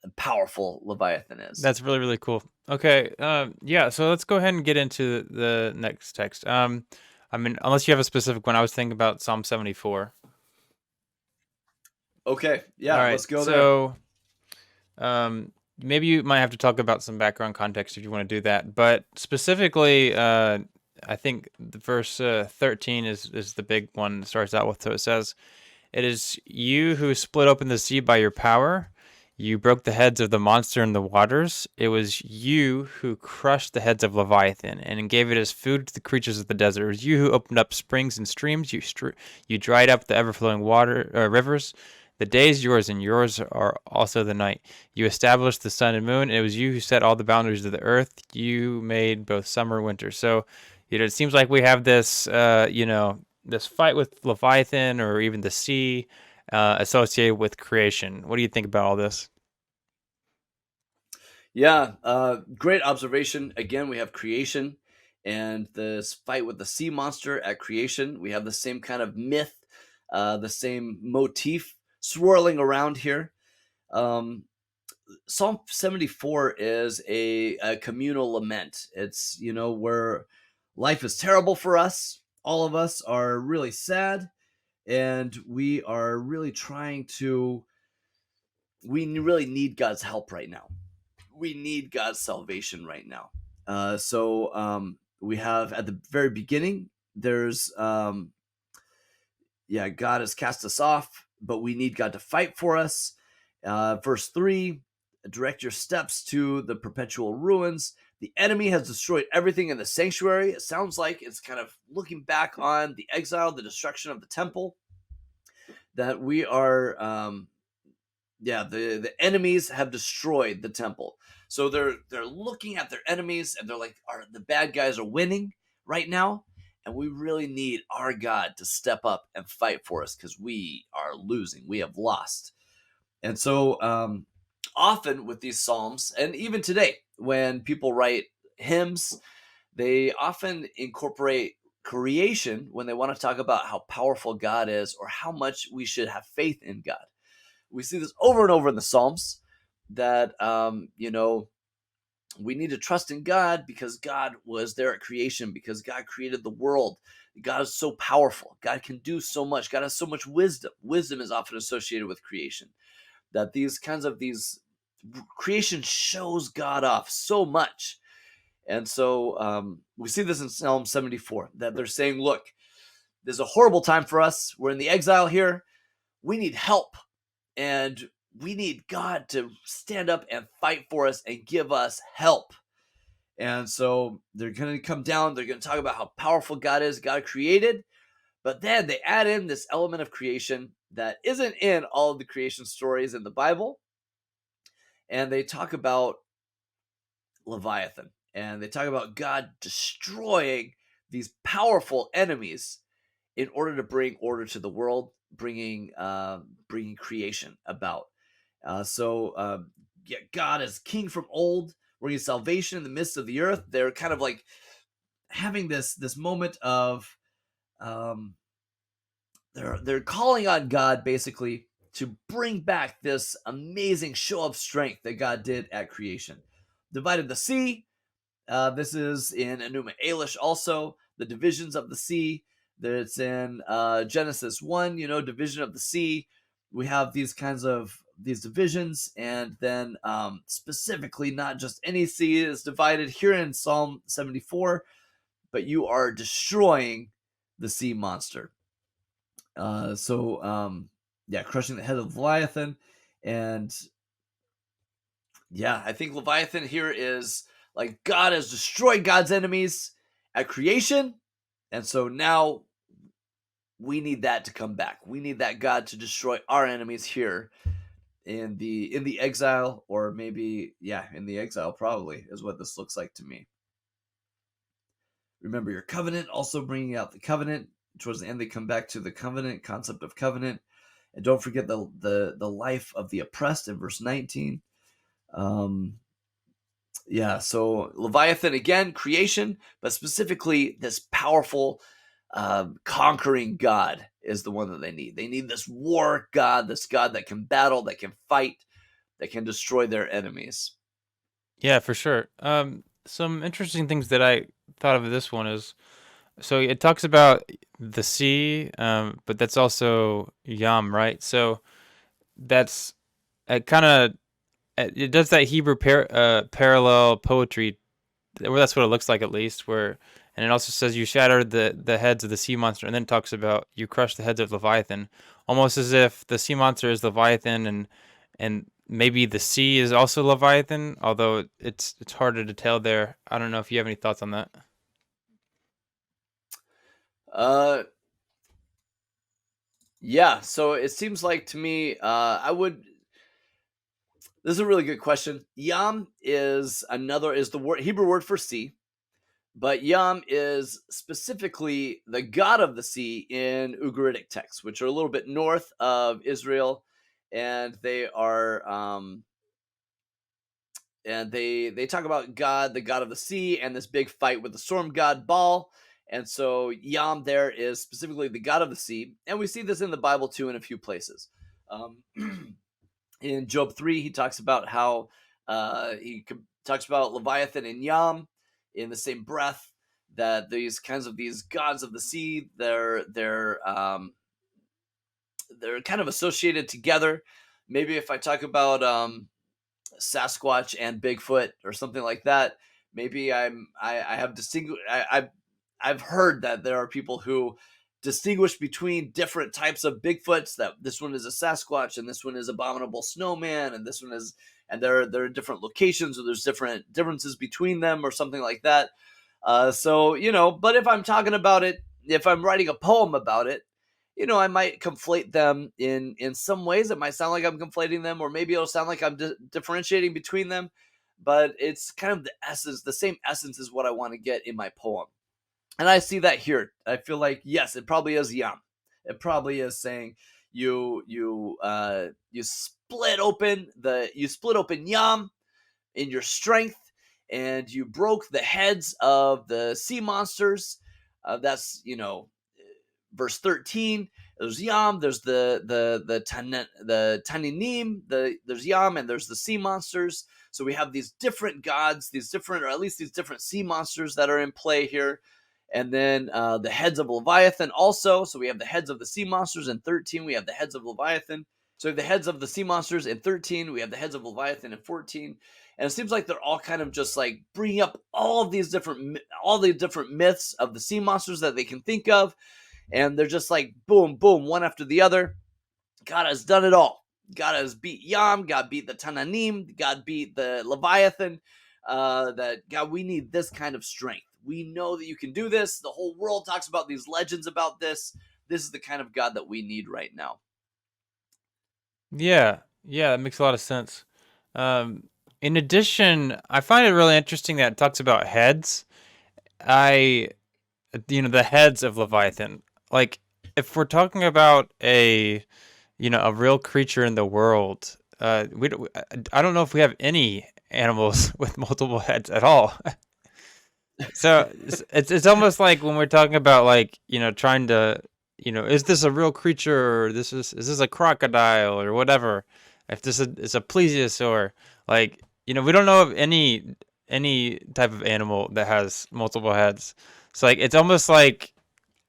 and powerful Leviathan is. That's really, really cool. Okay, yeah, so let's go ahead and get into the next text. Unless you have a specific one, I was thinking about Psalm 74. Okay, yeah, All right, let's go there. so maybe you might have to talk about some background context if you want to do that. But specifically, I think the verse 13 is the big one that starts out with. So it says, "It is you who split open the sea by your power. You broke the heads of the monster in the waters. It was you who crushed the heads of Leviathan and gave it as food to the creatures of the desert. It was you who opened up springs and streams. You dried up the ever-flowing rivers. The day is yours, and yours are also the night. You established the sun and moon. It was you who set all the boundaries of the earth. You made both summer and winter." So, it seems like we have this, this fight with Leviathan, or even the sea, associated with creation. What do you think about all this? Yeah, great observation. Again, we have creation and this fight with the sea monster at creation. We have the same kind of myth, the same motif swirling around here. Um, Psalm 74 is a communal lament. It's, where life is terrible for us. All of us are really sad, and we are really we really need God's help right now. We need God's salvation right now. We have at the very beginning, there's, God has cast us off, but we need God to fight for us. Verse 3, direct your steps to the perpetual ruins. The enemy has destroyed everything in the sanctuary. It sounds like it's kind of looking back on the exile, the destruction of the temple, that we are, the enemies have destroyed the temple. So they're looking at their enemies, and they're like, the bad guys are winning right now, and we really need our God to step up and fight for us because we are losing. We have lost. And so often with these Psalms, and even today, when people write hymns, they often incorporate creation when they want to talk about how powerful God is or how much we should have faith in God. We see this over and over in the Psalms that, we need to trust in God because God was there at creation, because God created the world. God is so powerful. God can do so much. God has so much wisdom. Wisdom is often associated with creation. That these creation shows God off so much. And so we see this in Psalm 74, that they're saying, look, there's a horrible time for us. We're in the exile here. We need help. And we need God to stand up and fight for us and give us help. And so they're going to come down. They're going to talk about how powerful God is, God created. But then they add in this element of creation that isn't in all of the creation stories in the Bible. And they talk about Leviathan. And they talk about God destroying these powerful enemies in order to bring order to the world, bringing creation about. Yeah, God is king from old, bringing salvation in the midst of the earth. They're kind of like having this moment of they're calling on God basically to bring back this amazing show of strength that God did at creation. Divided the sea. This is in Enuma Elish also, the divisions of the sea. That's in Genesis 1, division of the sea. We have these divisions, and then specifically not just any sea is divided here in Psalm 74, but you are destroying the sea monster. Crushing the head of Leviathan. And yeah, I think Leviathan here is like God has destroyed God's enemies at creation. And so now we need that to come back. We need that God to destroy our enemies here in the exile, or maybe, in the exile probably is what this looks like to me. Remember your covenant, also bringing out the covenant. Towards the end, they come back to the covenant, concept of covenant. And don't forget the life of the oppressed in verse 19. So Leviathan, again, creation, but specifically this powerful conquering God is the one that they need. They need this war God, this God that can battle, that can fight, that can destroy their enemies. Yeah, for sure. Some interesting things that I thought of this one is, so it talks about the sea, but that's also Yam, right? So that's kind of it does that Hebrew parallel poetry, well, that's what it looks like at least. And it also says you shattered the heads of the sea monster, and then talks about you crushed the heads of Leviathan, almost as if the sea monster is Leviathan, and maybe the sea is also Leviathan. Although it's harder to tell there. I don't know if you have any thoughts on that. Yeah. So it seems like to me, This is a really good question. Yam is the word Hebrew word for sea. But Yam is specifically the god of the sea in Ugaritic texts, which are a little bit north of Israel, and they are they talk about God, the god of the sea, and this big fight with the storm god Baal. And so Yam there is specifically the god of the sea, and we see this in the Bible too in a few places. In Job 3, he talks about how he talks about Leviathan and Yam in the same breath, that these gods of the sea, they're kind of associated together. Maybe if I talk about Sasquatch and Bigfoot or something like that, maybe I have distinguished. I've heard that there are people who distinguish between different types of Bigfoots, that this one is a Sasquatch and this one is Abominable Snowman, and this one is, and they're in different locations, or there's different differences between them or something like that. But if I'm talking about it, if I'm writing a poem about it, I might conflate them in some ways. It might sound like I'm conflating them, or maybe it'll sound like I'm differentiating between them. But it's kind of the same essence is what I want to get in my poem. And I see that here. I feel like yes, it probably is Yam. It probably is saying you split open Yam in your strength, and you broke the heads of the sea monsters. That's verse 13. There's Yam. There's the Taninim. There's Yam, and there's the sea monsters. So we have these different gods, these different, or at least these different sea monsters that are in play here. And then the heads of Leviathan also. So we have the heads of the sea monsters in 13. We have the heads of Leviathan. So we have the heads of the sea monsters in 13. We have the heads of Leviathan in 14. And it seems like they're all kind of just like bringing up all the different myths of the sea monsters that they can think of, and they're just like boom, boom, one after the other. God has done it all. God has beat Yam. God beat the Tananim. God beat the Leviathan. That God, we need this kind of strength. We know that you can do this. The whole world talks about these legends about this. This is the kind of God that we need right now. Yeah, yeah, that makes a lot of sense. Um, in addition, I find it really interesting that it talks about heads. I, the heads of Leviathan. Like, if we're talking about a real creature in the world, I don't know if we have any animals with multiple heads at all. So it's almost like when we're talking about like trying to is this a real creature, or is this a crocodile or whatever, if this is a plesiosaur, like we don't know of any type of animal that has multiple heads. So like it's almost like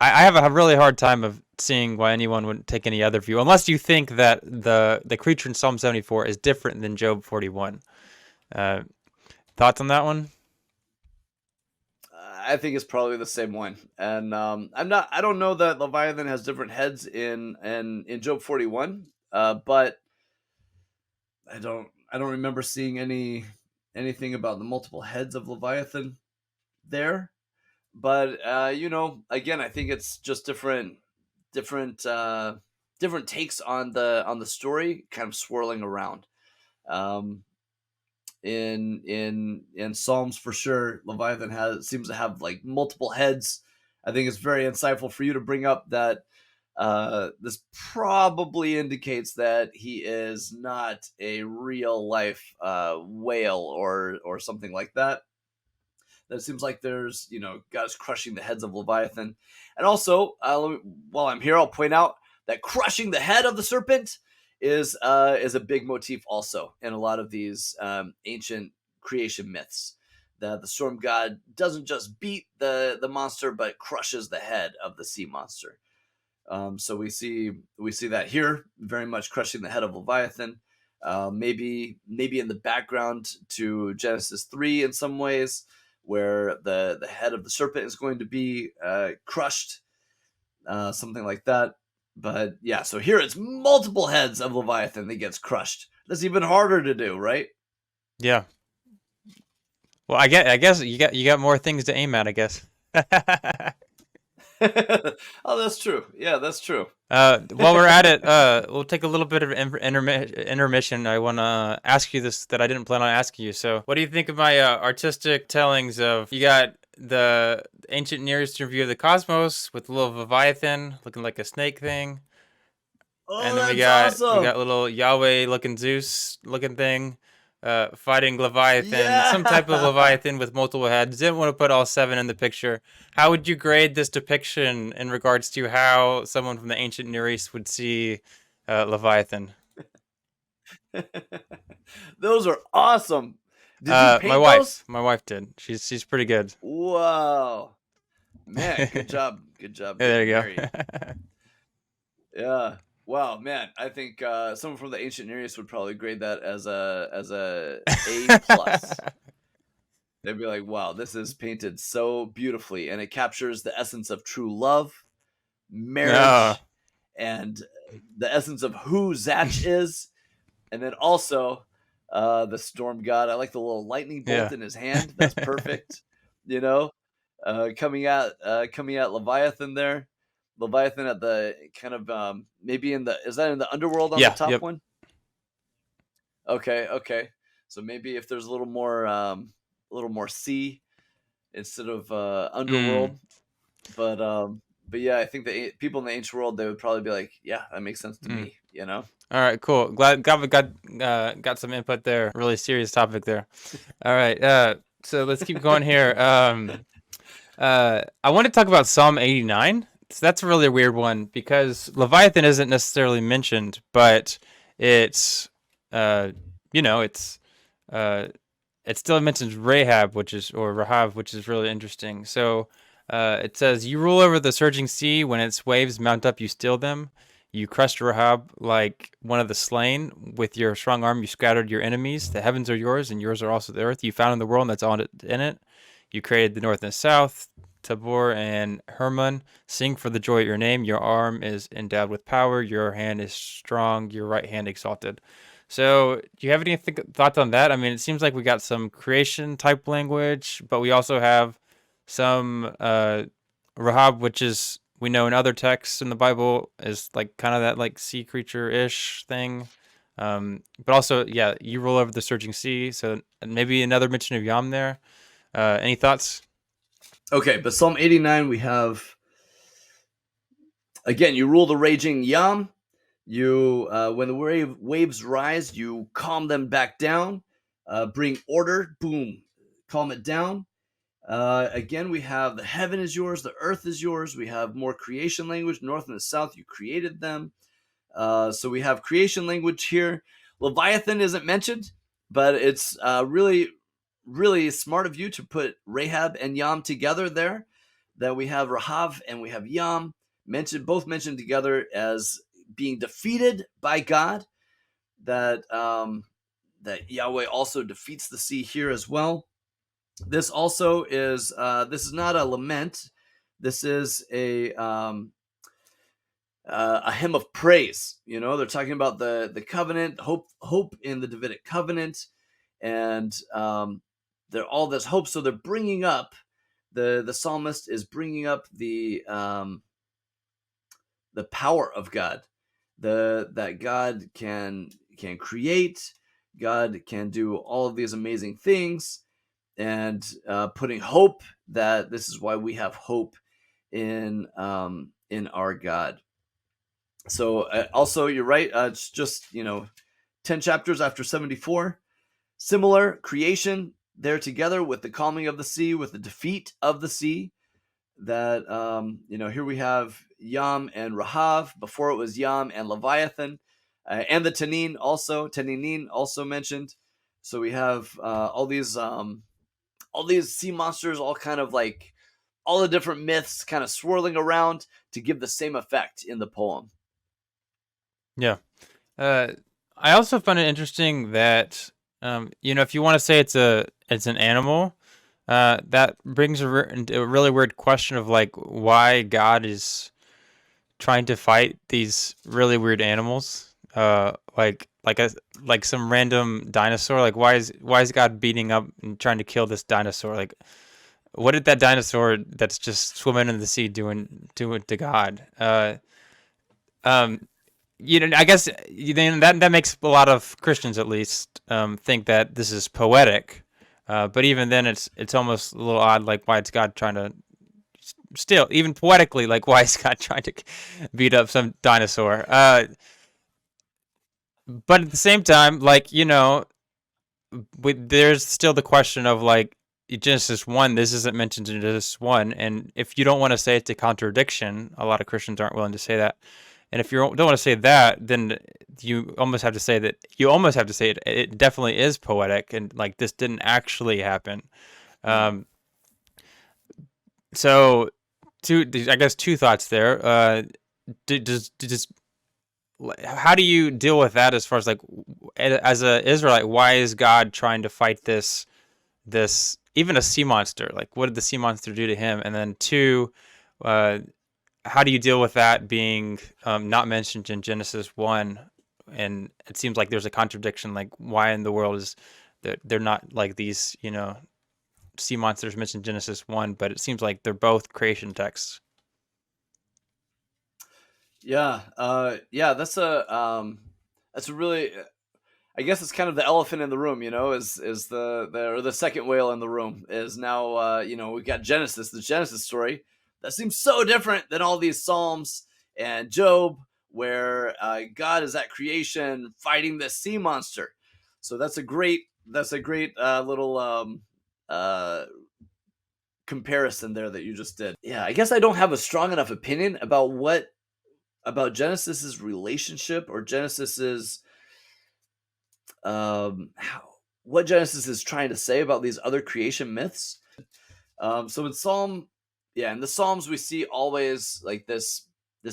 I have a really hard time of seeing why anyone would take any other view, unless you think that the creature in Psalm 74 is different than Job 41. Uh, Thoughts on that one? I think it's probably the same one, and I don't know that Leviathan has different heads in Job 41, but I don't remember seeing anything about the multiple heads of Leviathan there. But again, I think it's just different different takes on the story, kind of swirling around. Um, in Psalms for sure, Leviathan seems to have like multiple heads. I think it's very insightful for you to bring up that this probably indicates that he is not a real life whale or something like that. That it seems like there's guys crushing the heads of Leviathan, and also while I'm here, I'll point out that crushing the head of the serpent is a big motif also in a lot of these ancient creation myths. That the storm god doesn't just beat the monster, but crushes the head of the sea monster. So we see that here, very much crushing the head of Leviathan. Maybe in the background to Genesis 3 in some ways, where the head of the serpent is going to be crushed, something like that. But yeah, so here it's multiple heads of Leviathan that gets crushed. That's even harder to do, right? Yeah. Well, I guess you got more things to aim at, I guess. Oh, that's true. Yeah, that's true. While we're at it, we'll take a little bit of intermission. I want to ask you this that I didn't plan on asking you. So, what do you think of my artistic tellings of you got the ancient Near Eastern view of the cosmos with a little Leviathan looking like a snake thing, Oh, and then we that's got we awesome. got little Yahweh looking Zeus looking thing, fighting Leviathan, some type of Yeah. Leviathan with multiple heads. Didn't want to put all seven in the picture. How would you grade this depiction in regards to how someone from the ancient Near East would see Leviathan? Those are awesome. Did you My paint wife, those? my wife did. She's pretty good. Wow. Man, good Yeah, job. Good job there getting you married. go. Yeah. Wow, man. I think someone from the ancient Near East would probably grade that as a A plus. They'd be like, "Wow, this is painted so beautifully, and it captures the essence of true love, No. marriage, and the essence of who Zach is, and then also the storm god. I like the little lightning bolt Yeah. in his hand. That's perfect. You know, coming at Leviathan there. Leviathan at the kind of maybe in the is that in the underworld on the Yeah. top Yep. one? Okay, okay. So maybe if there's a little more sea instead of Mm. underworld. but yeah, I think the people in the ancient world, they would probably be like, yeah, that makes sense to Mm. me, you know. All right, cool. Glad got some input there. Really serious topic there. All right, so let's keep going here. I want to talk about Psalm 89. So that's a really weird one because Leviathan isn't necessarily mentioned, but it's, uh, you know, uh, it still mentions Rahab, which is or Rahav, which is really interesting. So it says, "You rule over the surging sea. When its waves mount up, you still them. You crushed Rahab like one of the slain. With your strong arm, you scattered your enemies. The heavens are yours, and yours are also the earth. You founded the world, and that's all in it. You created the north and south, Tabor and Hermon. Sing for the joy at your name. Your arm is endowed with power. Your hand is strong. Your right hand exalted." So, do you have any thoughts on that? I mean, it seems like we got some creation type language, but we also have some Rahab, which is we know in other texts in the Bible is like kind of that like sea creature ish thing. But also, yeah, you rule over the surging sea. So maybe another mention of Yam there. Any thoughts? Okay, but Psalm 89, we have again, you rule the raging Yam. You, when the waves rise, you calm them back down, bring order, boom, calm it down. Again, we have the heaven is yours, the earth is yours. We have more creation language, north and the south, you created them. So we have creation language here. Leviathan isn't mentioned, but it's really, really smart of you to put Rahab and Yam together there. That we have Rahav and we have Yam both mentioned together as being defeated by God. That Yahweh also defeats the sea here as well. This also is this is not a lament. This is a hymn of praise. You know, they're talking about the covenant, hope in the Davidic covenant, and they're all this hope. So they're bringing up the psalmist is bringing up the power of God, that God can create, God can do all of these amazing things, and putting hope that this is why we have hope in our God. So also, you're right. It's just 10 chapters after 74. Similar creation there together with the calming of the sea, with the defeat of the sea. That here we have Yam and Rahav. Before it was Yam and Leviathan, and the Taninin also mentioned. So we have all these sea monsters, all kind of like all the different myths kind of swirling around to give the same effect in the poem. Yeah. Uh, I also find it interesting that if you want to say it's an animal, that brings a really weird question of like why God is trying to fight these really weird animals. Like some random dinosaur. Like why is God beating up and trying to kill this dinosaur? Like what did that dinosaur that's just swimming in the sea doing to God? Um, I guess then that makes a lot of Christians at least think that this is poetic. But even then, it's almost a little odd. Like why is God trying to still even poetically? Like why is God trying to beat up some dinosaur? But at the same time, like there's still the question of like Genesis 1. This isn't mentioned in Genesis 1, and if you don't want to say it's a contradiction, a lot of Christians aren't willing to say that. And if you don't want to say that, then you almost have to say it definitely is poetic, and like this didn't actually happen. Um, so, I guess two thoughts there. Does how do you deal with that as far as like as a Israelite? Why is God trying to fight this even a sea monster? Like, what did the sea monster do to him? And then two, uh, how do you deal with that being not mentioned in Genesis 1? And it seems like there's a contradiction. Like, why in the world is they're not like these, sea monsters mentioned in Genesis 1, but it seems like they're both creation texts. Yeah, that's a really, I guess it's kind of the elephant in the room, is the second whale in the room is now, we got the Genesis story That seems so different than all these Psalms and Job, where God is at creation fighting this sea monster. So that's a great little comparison there that you just did. Yeah, I guess I don't have a strong enough opinion about Genesis's relationship, or Genesis's how, what Genesis is trying to say about these other creation myths. So in the Psalms, we see always like this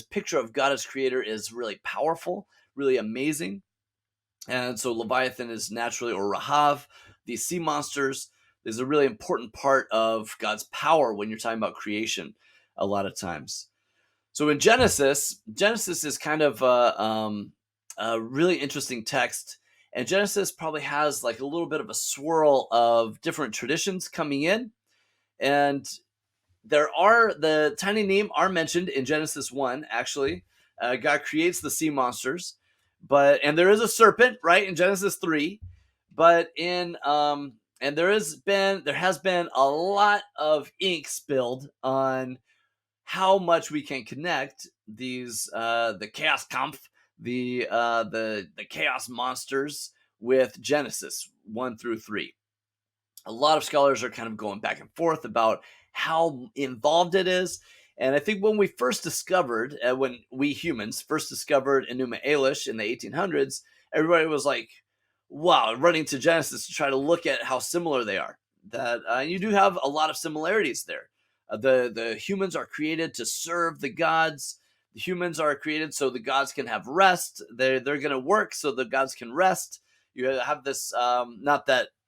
picture of God as creator is really powerful, really amazing. And so Leviathan is naturally, or Rahav, these sea monsters, is a really important part of God's power when you're talking about creation a lot of times. So in Genesis is kind of a really interesting text. And Genesis probably has like a little bit of a swirl of different traditions coming in. And the tiny neem are mentioned in Genesis 1, actually. God creates the sea monsters, and there is a serpent, right, in Genesis 3. But and there has been a lot of ink spilled on how much we can connect these the chaos kampf, the chaos monsters, with Genesis 1 through 3. A lot of scholars are kind of going back and forth about how involved it is. And I think when we first discovered, when we humans first discovered Enuma Elish in the 1800s, everybody was like, wow, running to Genesis to try to look at how similar they are. That you do have a lot of similarities there. The humans are created to serve the gods. The humans are created so the gods can have rest. They're going to work so the gods can rest. You have this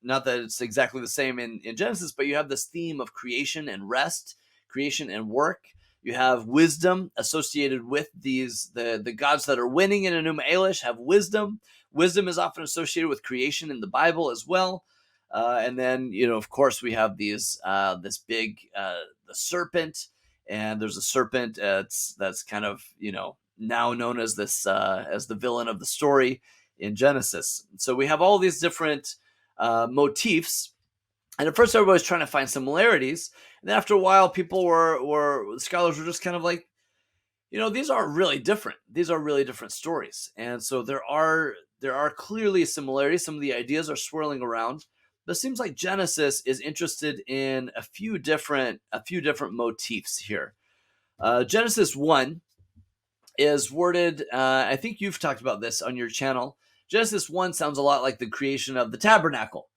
not that it's exactly the same in Genesis, but you have this theme of creation and rest, creation and work. You have wisdom associated with the gods that are winning in Enuma Elish have wisdom. Wisdom is often associated with creation in the Bible as well. And then, of course, we have this big the serpent, and there's a serpent that's kind of now known as this as the villain of the story in Genesis. So we have all these different motifs. And at first, everybody was trying to find similarities. And then after a while, scholars were just kind of like, these are really different. These are really different stories. And so there are clearly similarities. Some of the ideas are swirling around. But it seems like Genesis is interested in a few different motifs here. Genesis 1 is worded, I think you've talked about this on your channel. Genesis 1 sounds a lot like the creation of the tabernacle,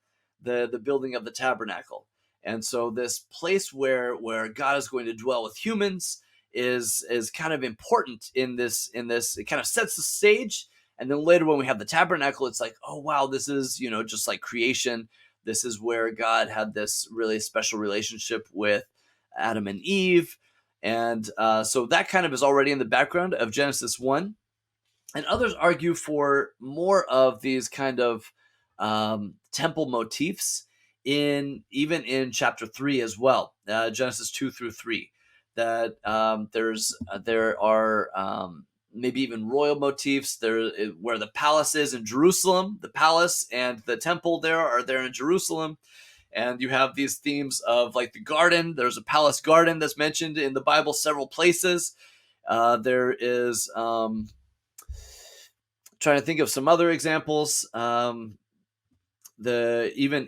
the building of the tabernacle. And so this place where God is going to dwell with humans is kind of important in this. It kind of sets the stage. And then later when we have the tabernacle, it's like, oh, wow, this is, just like creation. This is where God had this really special relationship with Adam and Eve. And so that kind of is already in the background of Genesis 1. And others argue for more of these kind of temple motifs even in chapter 3 as well, Genesis 2 through 3. That there are maybe even royal motifs there, where the palace is in Jerusalem. The palace and the temple are there in Jerusalem. And you have these themes of like the garden. There's a palace garden that's mentioned in the Bible several places. There is trying to think of some other examples. Even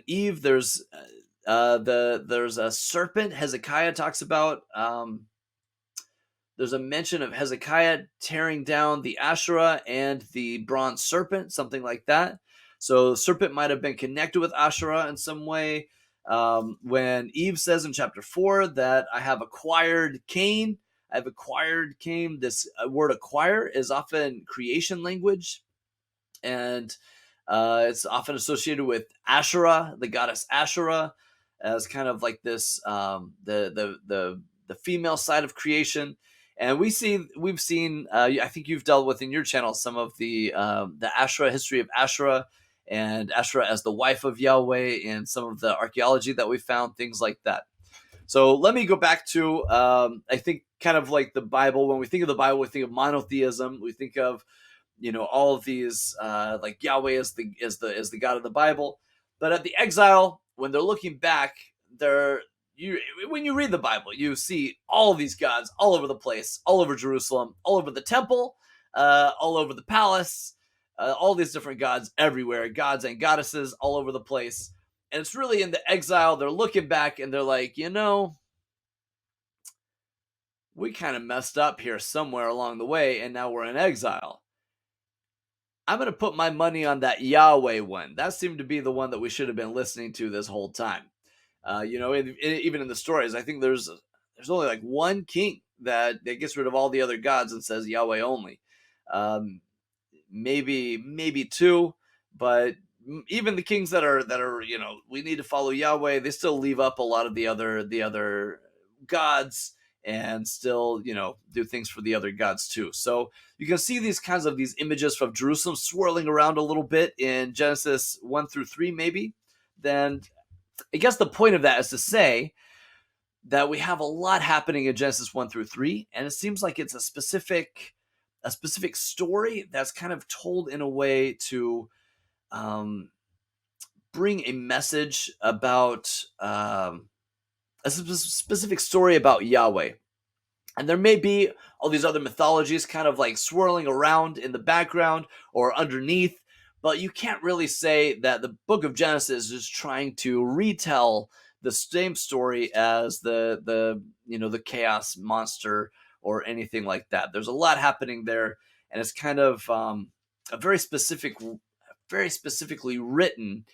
Eve. There's a serpent. Hezekiah talks about. There's a mention of Hezekiah tearing down the Asherah and the bronze serpent, something like that. So the serpent might have been connected with Asherah in some way. When Eve says in chapter 4 that I have acquired Cain, this word acquire is often creation language. And it's often associated with Asherah, the goddess Asherah, as kind of like this the female side of creation. And we've seen I think you've dealt with in your channel some of the Asherah, history of Asherah, and Asherah as the wife of Yahweh, and some of the archaeology that we found, things like that. So let me go back to I think kind of like the Bible. When we think of the Bible, we think of monotheism. We think of all of these like Yahweh is the God of the Bible. But at the exile, when they're looking back, when you read the Bible, you see all these gods all over the place, all over Jerusalem, all over the temple, all over the palace, all these different gods everywhere, gods and goddesses all over the place. And it's really in the exile, they're looking back and they're like, we kind of messed up here somewhere along the way, and now we're in exile. I'm going to put my money on that Yahweh one. That seemed to be the one that we should have been listening to this whole time. Even in the stories, I think there's only like one king that gets rid of all the other gods and says Yahweh only. Maybe two, but even the kings that are we need to follow Yahweh, they still leave up a lot of the other gods and still do things for the other gods too. So you can see these images from Jerusalem swirling around a little bit in Genesis 1-3, maybe. Then I guess the point of that is to say that we have a lot happening in Genesis 1-3, and it seems like it's a specific story that's kind of told in a way to bring a message about a specific story about Yahweh. And there may be all these other mythologies kind of like swirling around in the background or underneath, but you can't really say that the book of Genesis is trying to retell the same story as the chaos monster or anything like that. There's a lot happening there, and it's kind of a very specifically written,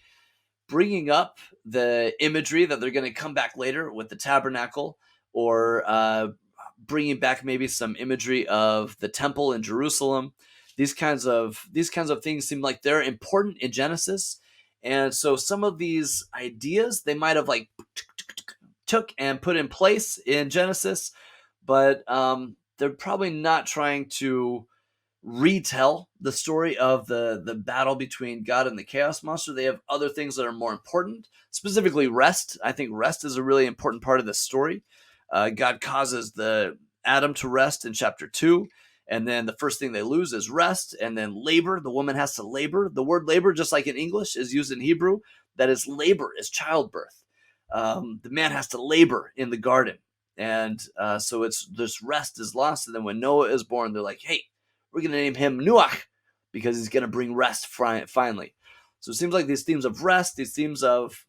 bringing up the imagery that they're going to come back later with the tabernacle, or bringing back maybe some imagery of the temple in Jerusalem. These kinds of things seem like they're important in Genesis, and so some of these ideas they might have like took and put in place in Genesis, but they're probably not trying to retell the story of the battle between God and the chaos monster. They have other things that are more important, specifically rest. I think rest is a really important part of this story. God causes the Adam to rest in chapter 2, and then the first thing they lose is rest, and then labor. The woman has to labor. The word labor, just like in English, is used in Hebrew. That is labor, is childbirth. The man has to labor in the garden, and so it's this rest is lost. And then when Noah is born, they're like, hey, we're going to name him Nuach because he's going to bring rest finally. So it seems like these themes of rest, these themes of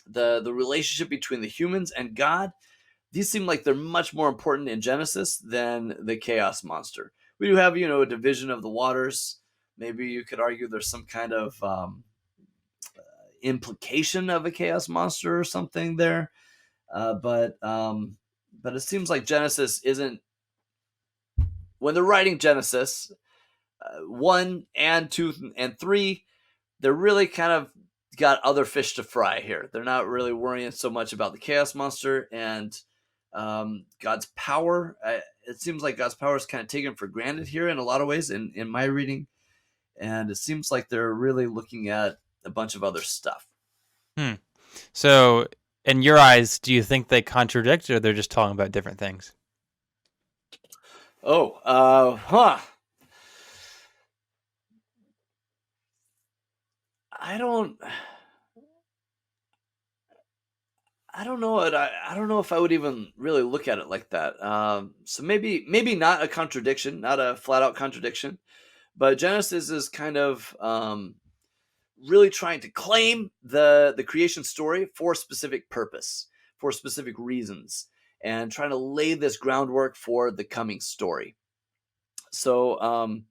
the relationship between the humans and God, these seem like they're much more important in Genesis than the chaos monster. We do have, a division of the waters. Maybe you could argue there's some kind of implication of a chaos monster or something there. But it seems like Genesis isn't, when they're writing Genesis 1 and 2 and 3, they're really kind of got other fish to fry here. They're not really worrying so much about the chaos monster and God's power. It seems like God's power is kind of taken for granted here in a lot of ways in my reading. And it seems like they're really looking at a bunch of other stuff. So, in your eyes, do you think they contradict, or they're just talking about different things? I don't know it. I don't know if I would even really look at it like that. So maybe not a contradiction, not a flat out contradiction, but Genesis is kind of really trying to claim the creation story for a specific purpose, for specific reasons, and trying to lay this groundwork for the coming story. So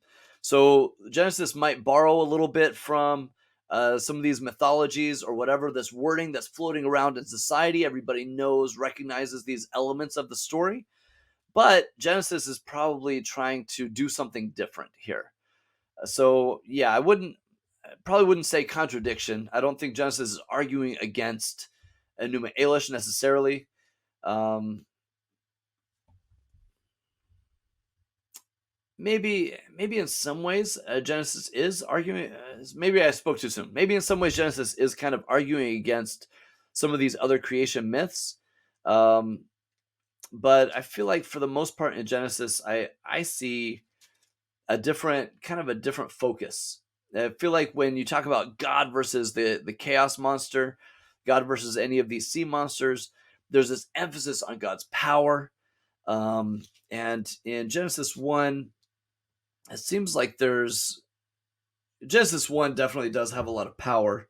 Genesis might borrow a little bit from some of these mythologies or whatever, this wording that's floating around in society. Everybody recognizes these elements of the story, but Genesis is probably trying to do something different here. So yeah, I probably wouldn't say contradiction. I don't think Genesis is arguing against Enuma Elish necessarily. Maybe in some ways Genesis is arguing. Maybe I spoke too soon. Maybe in some ways Genesis is kind of arguing against some of these other creation myths. But I feel like for the most part in Genesis, I see a different focus. I feel like when you talk about God versus the chaos monster, God versus any of these sea monsters, there's this emphasis on God's power. And in Genesis 1, it seems like Genesis 1 definitely does have a lot of power.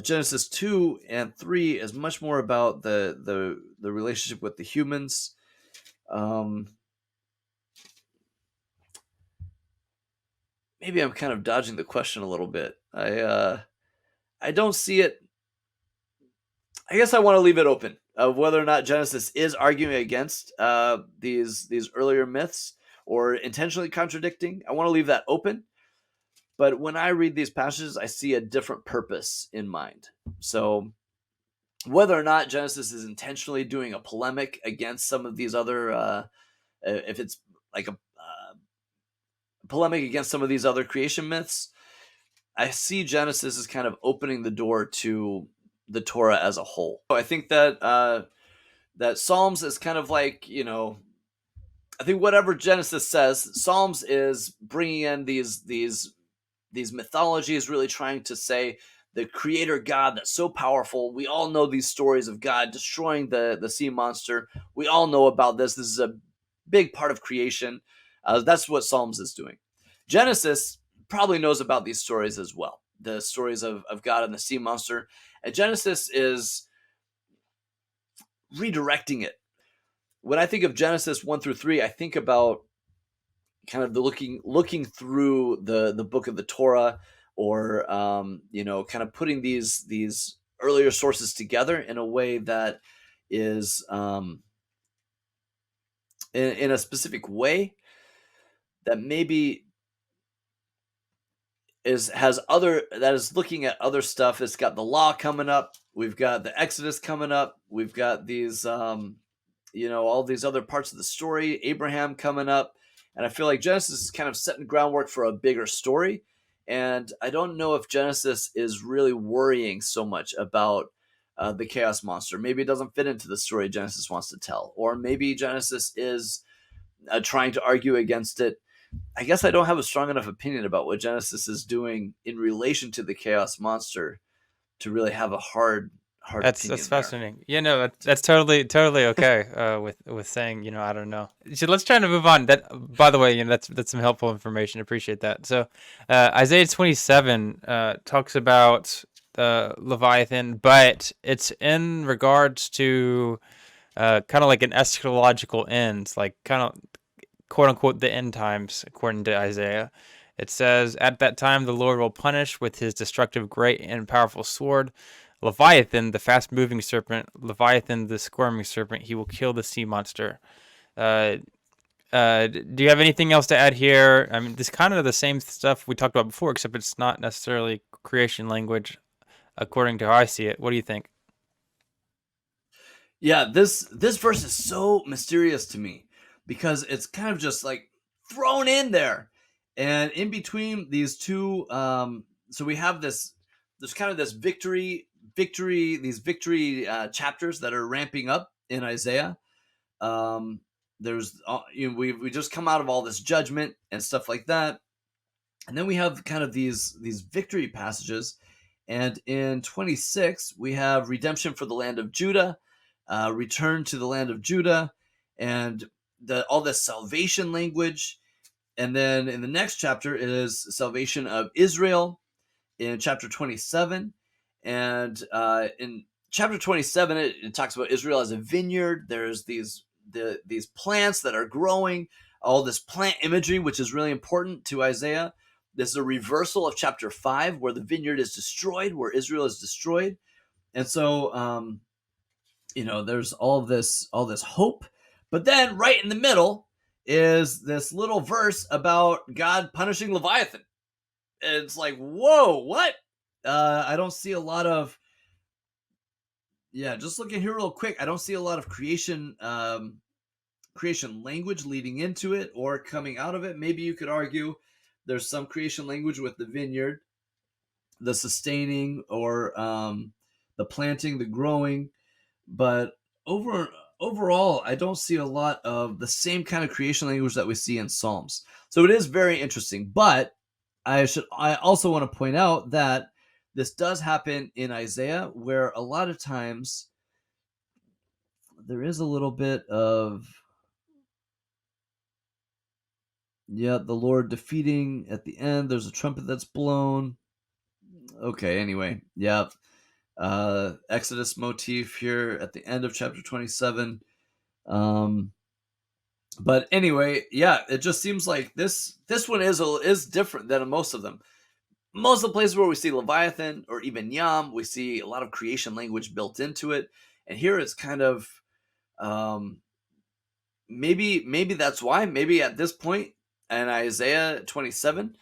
Genesis 2 and 3 is much more about the relationship with the humans. Maybe I'm kind of dodging the question a little bit. I don't see it. I guess I want to leave it open of whether or not Genesis is arguing against these earlier myths or intentionally contradicting. I want to leave that open. But when I read these passages, I see a different purpose in mind. So whether or not Genesis is intentionally doing a polemic against some of these other, if it's like a polemic against some of these other creation myths, I see Genesis as kind of opening the door to the Torah as a whole. I think that that Psalms is kind of like, I think whatever Genesis says, Psalms is bringing in these mythologies, really trying to say the creator God that's so powerful. We all know these stories of God destroying the sea monster. We all know about this. This is a big part of creation. That's what Psalms is doing. Genesis probably knows about these stories as well, the stories of God and the sea monster. And Genesis is redirecting it. When I think of Genesis 1 through 3, I think about kind of the looking through the book of the Torah, or kind of putting these earlier sources together in a way that is in a specific way that maybe is looking at other stuff. It's got the law coming up. We've got the Exodus coming up. We've got these all these other parts of the story, Abraham coming up. And I feel like Genesis is kind of setting groundwork for a bigger story. And I don't know if Genesis is really worrying so much about the chaos monster. Maybe it doesn't fit into the story Genesis wants to tell. Or maybe Genesis is trying to argue against it. I guess I don't have a strong enough opinion about what Genesis is doing in relation to the chaos monster to really have a hard opinion That's there. fascinating. That's totally okay. With saying, I don't know. So let's try to move on. That, by the way, that's some helpful information. Appreciate that. So, Isaiah 27 talks about Leviathan, but it's in regards to kind of like an eschatological end, like kind of quote unquote the end times, according to Isaiah. It says, "At that time, the Lord will punish with his destructive, great, and powerful sword Leviathan, the fast-moving serpent, Leviathan, the squirming serpent. He will kill the sea monster." Do you have anything else to add here? I mean, this kind of the same stuff we talked about before, except it's not necessarily creation language, according to how I see it. What do you think? Yeah, this verse is so mysterious to me because it's kind of just like thrown in there, and in between these two, so we have there's kind of this these victory chapters that are ramping up in Isaiah. There's we just come out of all this judgment and stuff like that, and then we have kind of these victory passages, and in 26 we have redemption for the land of Judah, return to the land of Judah, and all this salvation language. And then in the next chapter is salvation of Israel in chapter 27. And in chapter 27, it talks about Israel as a vineyard. There's these plants that are growing, all this plant imagery, which is really important to Isaiah. This is a reversal of chapter 5, where the vineyard is destroyed, where Israel is destroyed. And so there's all this hope, but then right in the middle is this little verse about God punishing Leviathan. And it's like, whoa, what? I don't see a lot of just looking here real quick, I don't see a lot of creation language leading into it or coming out of it. Maybe you could argue there's some creation language with the vineyard, the sustaining, or the planting, the growing. But overall, I don't see a lot of the same kind of creation language that we see in Psalms. So it is very interesting. But I also want to point out that this does happen in Isaiah, where a lot of times there is a little bit of, yeah, the Lord defeating at the end. There's a trumpet that's blown. Okay, anyway, yeah. Exodus motif here at the end of chapter 27. Um, but anyway, yeah, it just seems like this one is different than most of them. Most of the places where we see Leviathan or even Yam, we see a lot of creation language built into it, and here it's kind of, um, maybe that's why. Maybe at this point in Isaiah 27,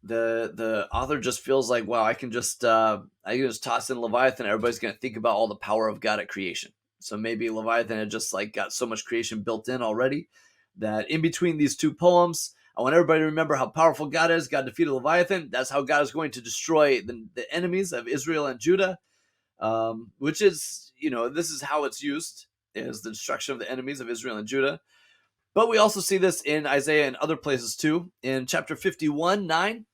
the author just feels like, wow, I can just toss in Leviathan. Everybody's going to think about all the power of God at creation. So maybe Leviathan had just like got so much creation built in already that in between these two poems, I want everybody to remember how powerful God is. God defeated Leviathan. That's how God is going to destroy the enemies of Israel and Judah, which is, this is how it's used, is the destruction of the enemies of Israel and Judah. But we also see this in Isaiah and other places too. In chapter 51:9,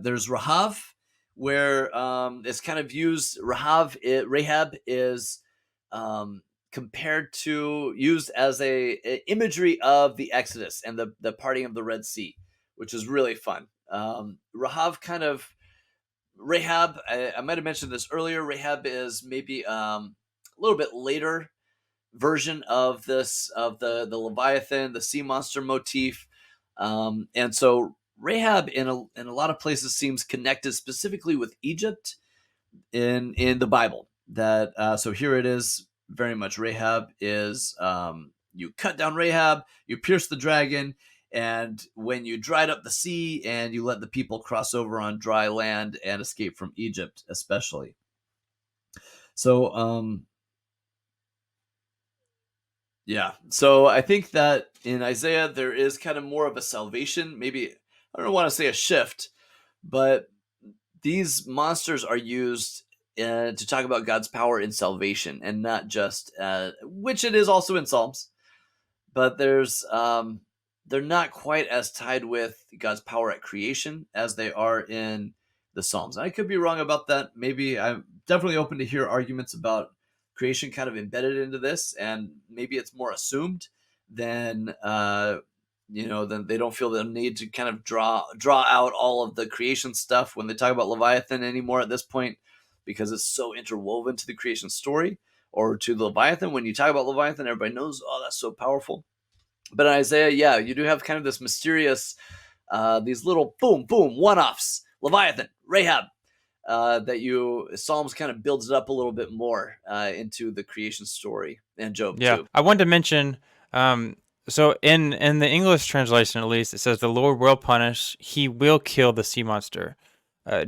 there's Rahav, where it's kind of used. Rahab is used as a imagery of the Exodus and the parting of the Red Sea, which is really fun. Rahav kind of Rahab. I might have mentioned this earlier. Rahab is maybe a little bit later version of the Leviathan, the sea monster motif, and so Rahab in a lot of places seems connected specifically with Egypt in the Bible. That so here it is very much. Rahab is, you cut down Rahab, you pierce the dragon, and when you dried up the sea and you let the people cross over on dry land and escape from Egypt, especially. So yeah. So I think that in Isaiah there is kind of more of a salvation. Maybe I don't want to say a shift, but these monsters are used to talk about God's power in salvation, and not just which it is also in Psalms. But they're not quite as tied with God's power at creation as they are in the Psalms. And I could be wrong about that. Maybe I'm definitely open to hear arguments about creation kind of embedded into this, and maybe it's more assumed than then they don't feel the need to kind of draw out all of the creation stuff when they talk about Leviathan anymore at this point, because it's so interwoven to the creation story or to the Leviathan. When you talk about Leviathan, everybody knows, oh, that's so powerful. But in Isaiah, yeah, you do have kind of this mysterious, these little boom, boom, one-offs. Leviathan, Rahab, Psalms kind of builds it up a little bit more into the creation story, and Job Yeah, too. I wanted to mention. So in the English translation, at least, it says the Lord will punish; He will kill the sea monster.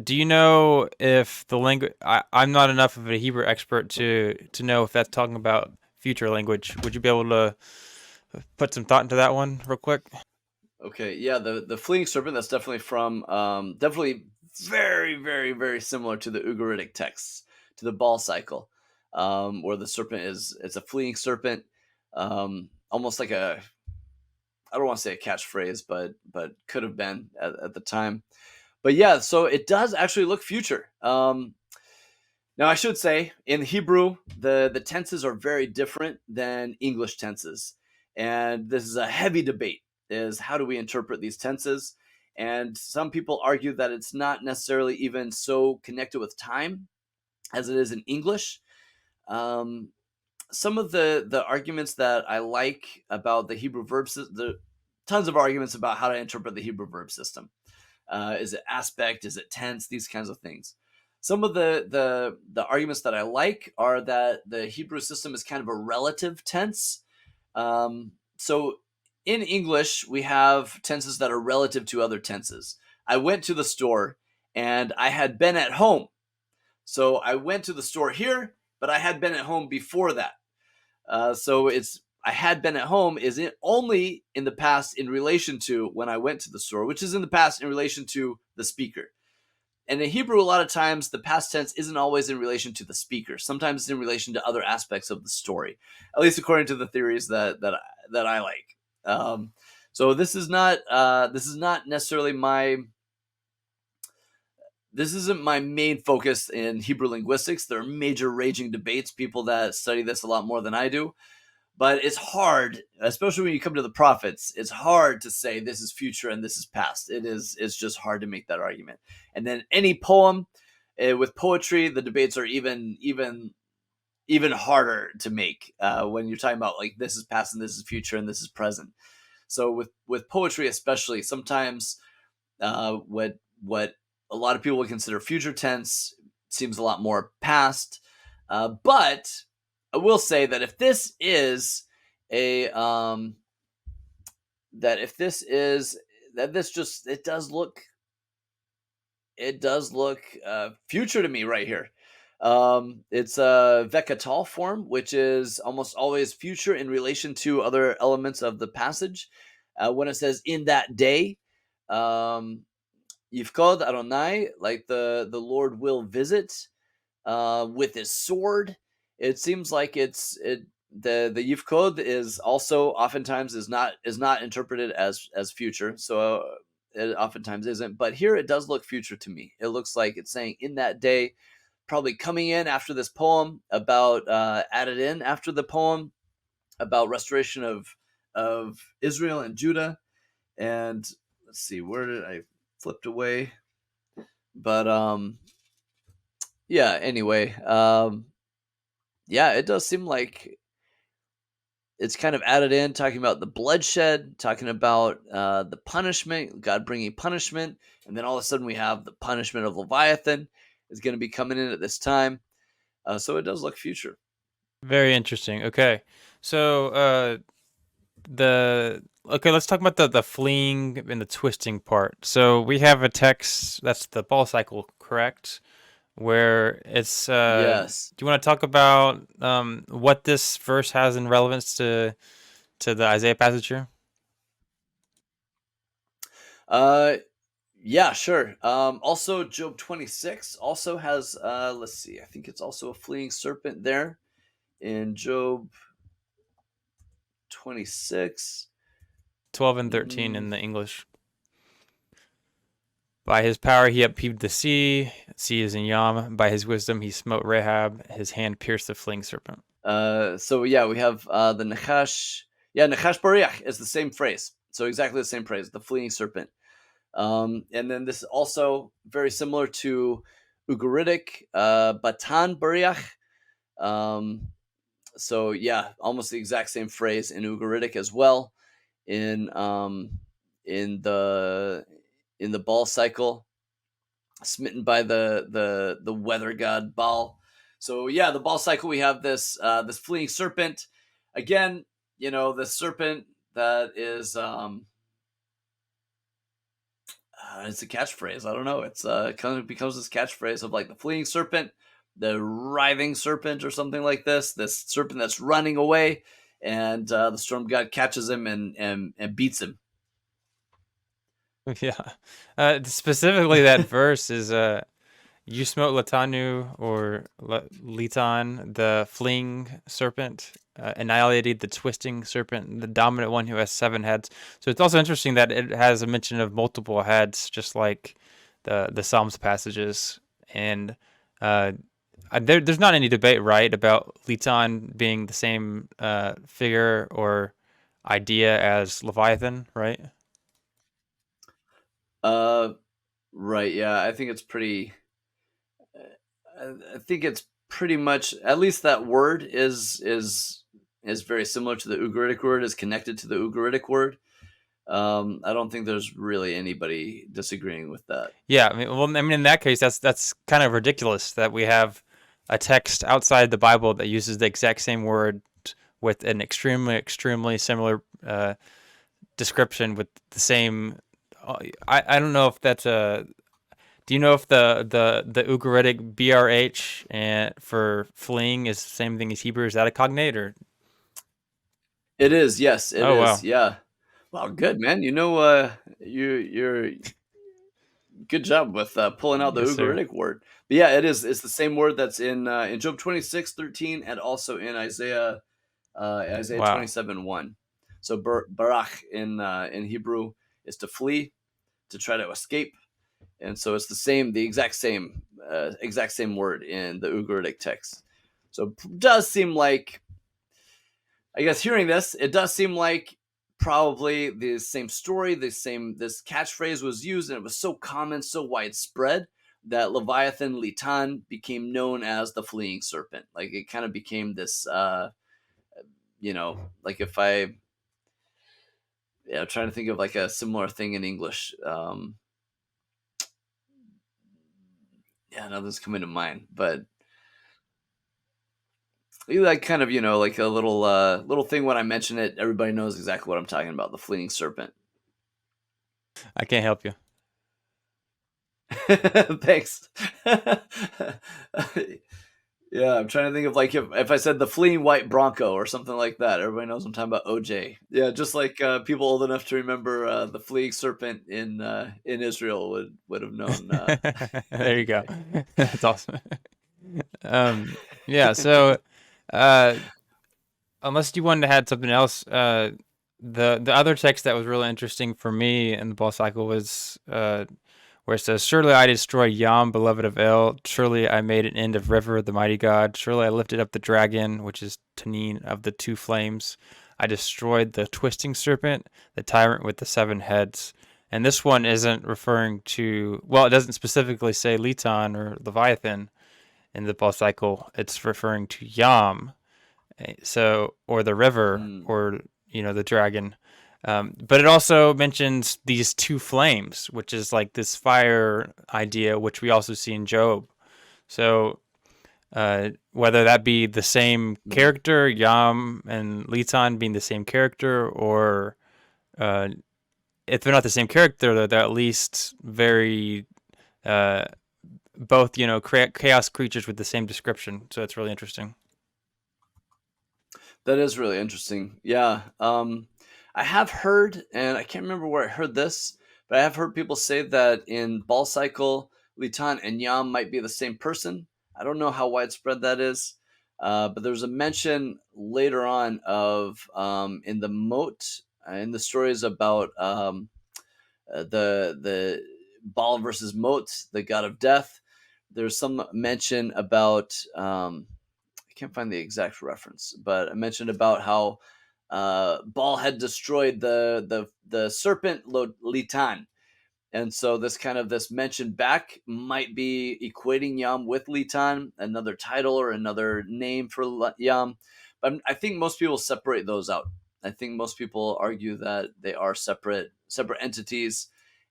Do you know if the language? I'm not enough of a Hebrew expert to know if that's talking about future language. Would you be able to put some thought into that one real quick? Okay, yeah, the fleeing serpent, that's definitely from definitely very, very, very similar to the Ugaritic texts, to the ball cycle, where the serpent it's a fleeing serpent, almost like a, I don't want to say a catchphrase, but could have been at the time. But yeah, so it does actually look future. Now I should say in Hebrew the tenses are very different than English tenses, and this is a heavy debate: is how do we interpret these tenses? And some people argue that it's not necessarily even so connected with time as it is in English. Um, some of the arguments that I like about the Hebrew verb system, the tons of arguments about how to interpret the Hebrew verb system. Is it aspect? Is it tense? These kinds of things. Some of the arguments that I like are that the Hebrew system is kind of a relative tense. So in English, we have tenses that are relative to other tenses. I went to the store and I had been at home. So I went to the store here, but I had been at home before that. So it's I had been at home is it only in the past in relation to when I went to the store, which is in the past in relation to the speaker. And in Hebrew, a lot of times the past tense isn't always in relation to the speaker. Sometimes it's in relation to other aspects of the story, at least according to the theories that I like. So this is not necessarily this isn't my main focus in Hebrew linguistics. There are major raging debates, people that study this a lot more than I do. But it's hard, especially when you come to the prophets. It's hard to say this is future and this is past. It's just hard to make that argument. And then any poem, with poetry, the debates are even harder to make, when you're talking about like this is past and this is future and this is present. So with poetry especially, sometimes, what a lot of people would consider future tense seems a lot more past. But I will say that if this is a that if this is that this just it does look future to me right here. It's a vekatal form, which is almost always future in relation to other elements of the passage. When it says in that day, um, Yifkod Adonai, like the Lord will visit, with his sword. It seems like the Yifkod is also oftentimes is not interpreted as future. So it oftentimes isn't. But here it does look future to me. It looks like it's saying in that day, probably coming in after this poem, about added in after the poem about restoration of Israel and Judah. And let's see, where did I flipped away? But yeah, anyway, yeah, it does seem like it's kind of added in, talking about the bloodshed, talking about the punishment, God bringing punishment, and then all of a sudden we have the punishment of Leviathan is going to be coming in at this time. So it does look future. Very interesting. Okay. So the okay, let's talk about the fleeing and the twisting part. So we have a text that's the ball cycle, correct? Where it's Yes. do you want to talk about what this verse has in relevance to the Isaiah passage here? Uh, yeah, sure. Also, Job 26 also has, let's see, I think it's also a fleeing serpent there in Job 26. 12 and 13 Mm, in the English. By his power he upheaved the sea is in Yam. By his wisdom he smote Rahab, his hand pierced the fleeing serpent. so yeah, we have the Nachash. Yeah, Nachash Bariach is the same phrase. So exactly the same phrase, the fleeing serpent. And then this is also very similar to Ugaritic, Batan Bariach. Um, so yeah, almost the exact same phrase in Ugaritic as well. In in the in the ball cycle, smitten by the weather god Baal. So yeah, the ball cycle, we have this fleeing serpent. Again, the serpent that is it's a catchphrase. I don't know. It's kind of becomes this catchphrase of like the fleeing serpent, the writhing serpent, or something like this. This serpent that's running away, and the storm god catches him and beats him. Yeah. Specifically that verse is you smote Latanu or Litan, the fleeing serpent, annihilated the twisting serpent, the dominant one who has 7 heads. So it's also interesting that it has a mention of multiple heads, just like the Psalms passages. And uh, there's not any debate, right, about Litan being the same figure or idea as Leviathan, right? Uh, right. Yeah, I think it's pretty. I think it's pretty much, at least that word is very similar to the Ugaritic word. Is connected to the Ugaritic word. I don't think there's really anybody disagreeing with that. Yeah, in that case, that's kind of ridiculous that we have a text outside the Bible that uses the exact same word with an extremely similar description with the same. I don't know if that's a. Do you know if the Ugaritic BRH and for fleeing is the same thing as Hebrew? Is that a cognate or? It is, yes, it Oh is. wow, Yeah. Wow, good man. You're good job with pulling out the yes sir. Ugaritic word. But yeah, it is. It's the same word that's in Job 26:13, and also in Isaiah Wow. 27:1. So barach in Hebrew is to flee, to try to escape. and so it's the exact same word in the Ugaritic text. So it does seem like, I guess, hearing this, it does seem like probably the same story, this catchphrase was used, and it was so common, so widespread that Leviathan Litan became known as the fleeing serpent. Like it kind of became this, like if I, yeah, I'm trying to think of like a similar thing in English. Yeah, nothing's coming to mind, but like kind of, like a little thing when I mention it, everybody knows exactly what I'm talking about, the fleeing serpent. I can't help you. Thanks. Yeah, I'm trying to think of like if I said the fleeing white Bronco or something like that, everybody knows I'm talking about OJ. Yeah, just like people old enough to remember the fleeing serpent in Israel would have known. There you go. That's awesome. Yeah. So, uh, unless you wanted to add something else, the other text that was really interesting for me in the ball cycle was where it says, "Surely I destroyed Yam, beloved of El. Surely I made an end of River, the mighty God. Surely I lifted up the dragon, which is Tanin of the two flames. I destroyed the twisting serpent, the tyrant with the seven heads." And this one isn't referring to, well, it doesn't specifically say Leton or Leviathan in the ball cycle. It's referring to Yam, so, or the river, Mm, or the dragon. But it also mentions these two flames, which is like this fire idea, which we also see in Job. So whether that be the same mm. character, Yam and Litan being the same character, or uh, if they're not the same character, they're at least very uh, both chaos creatures with the same description. So it's really interesting. That is really interesting. Yeah. I have heard, and I can't remember where I heard this, but I have heard people say that in Ball Cycle, Litan and Yam might be the same person. I don't know how widespread that is, but there's a mention later on of in the moat, in the stories about the Baal versus Moat, the god of death. There's some mention about I can't find the exact reference, but I mentioned about how Baal had destroyed the serpent Litan, and so this mention back might be equating Yam with Litan, another title or another name for Yam. But I think most people separate those out. I think most people argue that they are separate entities,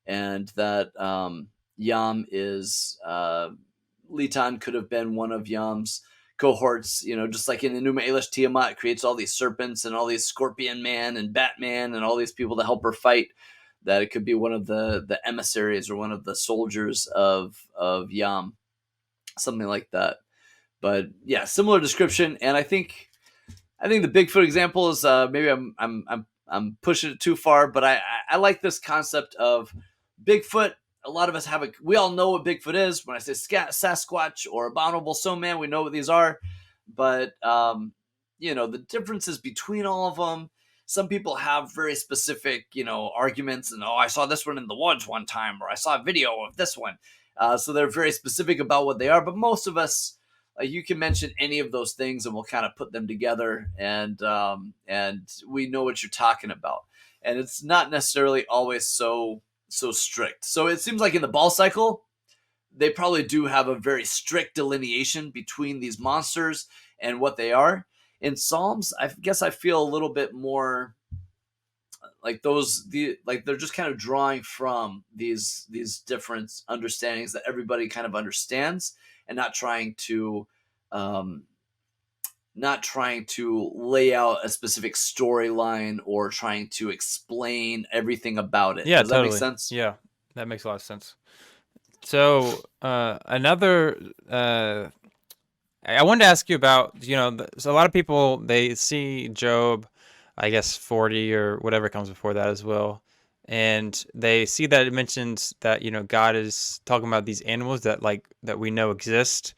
and that Yam is Litan could have been one of Yam's cohorts, just like in Enuma Elish, Tiamat creates all these serpents and all these Scorpion Man and Batman and all these people to help her fight. That it could be one of the emissaries or one of the soldiers of Yam, something like that. But yeah, similar description, and I think the Bigfoot example is maybe I'm pushing it too far, but I like this concept of Bigfoot. A lot of us we all know what Bigfoot is. When I say Sasquatch or Abominable Snowman, we know what these are. But the differences between all of them. Some people have very specific, arguments, and I saw this one in the woods one time, or I saw a video of this one. So they're very specific about what they are. But most of us, you can mention any of those things, and we'll kind of put them together, and we know what you're talking about. And it's not necessarily always so strict. So it seems like in the ball cycle, they probably do have a very strict delineation between these monsters and what they are. In Psalms, I guess I feel a little bit more like they're just kind of drawing from these different understandings that everybody kind of understands, and um, not trying to lay out a specific storyline or trying to explain everything about it. Yeah, Does that make totally. sense? Yeah, that makes a lot of sense. So another I wanted to ask you about, so a lot of people, they see Job, I guess 40 or whatever comes before that as well. And they see that it mentions that, God is talking about these animals that we know exist.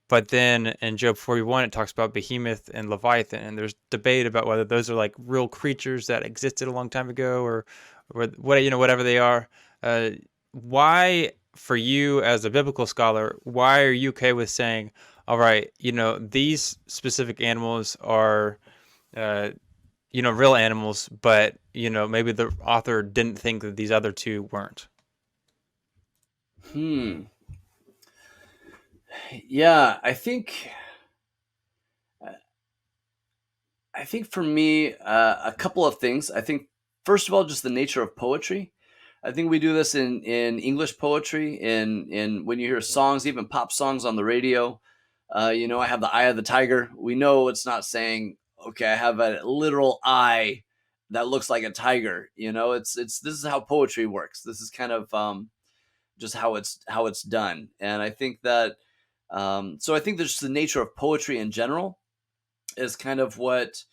But then in Job 41, it talks about Behemoth and Leviathan. And there's debate about whether those are like real creatures that existed a long time ago, or what, whatever they are. Why for you as a biblical scholar, why are you okay with saying, all right, these specific animals are, uh, real animals, but, maybe the author didn't think that these other two weren't? Hmm. Yeah, I think for me, a couple of things. I think first of all, just the nature of poetry. I think we do this in English poetry, in when you hear songs, even pop songs on the radio. I have the eye of the tiger. We know it's not saying, okay, I have a literal eye that looks like a tiger. It's this is how poetry works. This is kind of just how it's done, and I think that so I think there's the nature of poetry in general is kind of what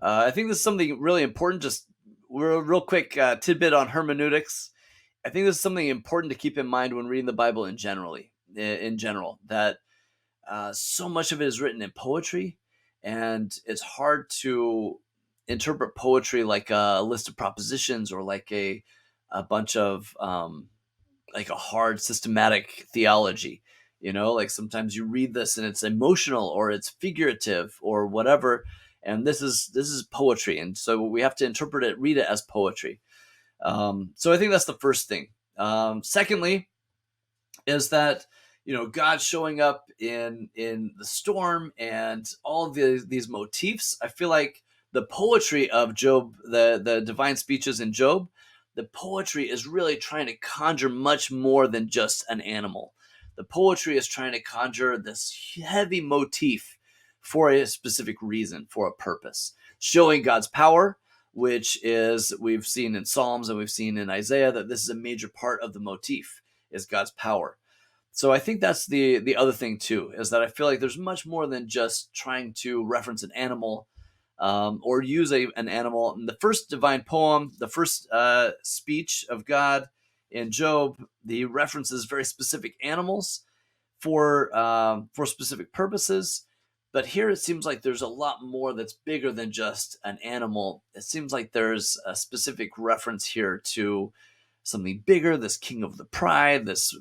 I think this is something really important. Just real quick tidbit on hermeneutics. I think this is something important to keep in mind when reading the Bible in general, that so much of it is written in poetry, and it's hard to interpret poetry like a list of propositions or like a bunch of like a hard systematic theology. Like sometimes you read this and it's emotional or it's figurative or whatever, and this is poetry, and so we have to interpret it, read it as poetry. So I think that's the first thing. Secondly, is that God showing up in the storm and all of these motifs. I feel like the poetry of Job, the divine speeches in Job, the poetry is really trying to conjure much more than just an animal. The poetry is trying to conjure this heavy motif for a specific reason, for a purpose, showing God's power, which is we've seen in Psalms and we've seen in Isaiah that this is a major part of the motif, is God's power. So I think that's the other thing too, is that I feel like there's much more than just trying to reference an animal, or use an animal. In the first divine poem, the first speech of God in Job, the references very specific animals for specific purposes. But here it seems like there's a lot more that's bigger than just an animal. It seems like there's a specific reference here to something bigger, this king of the pride, this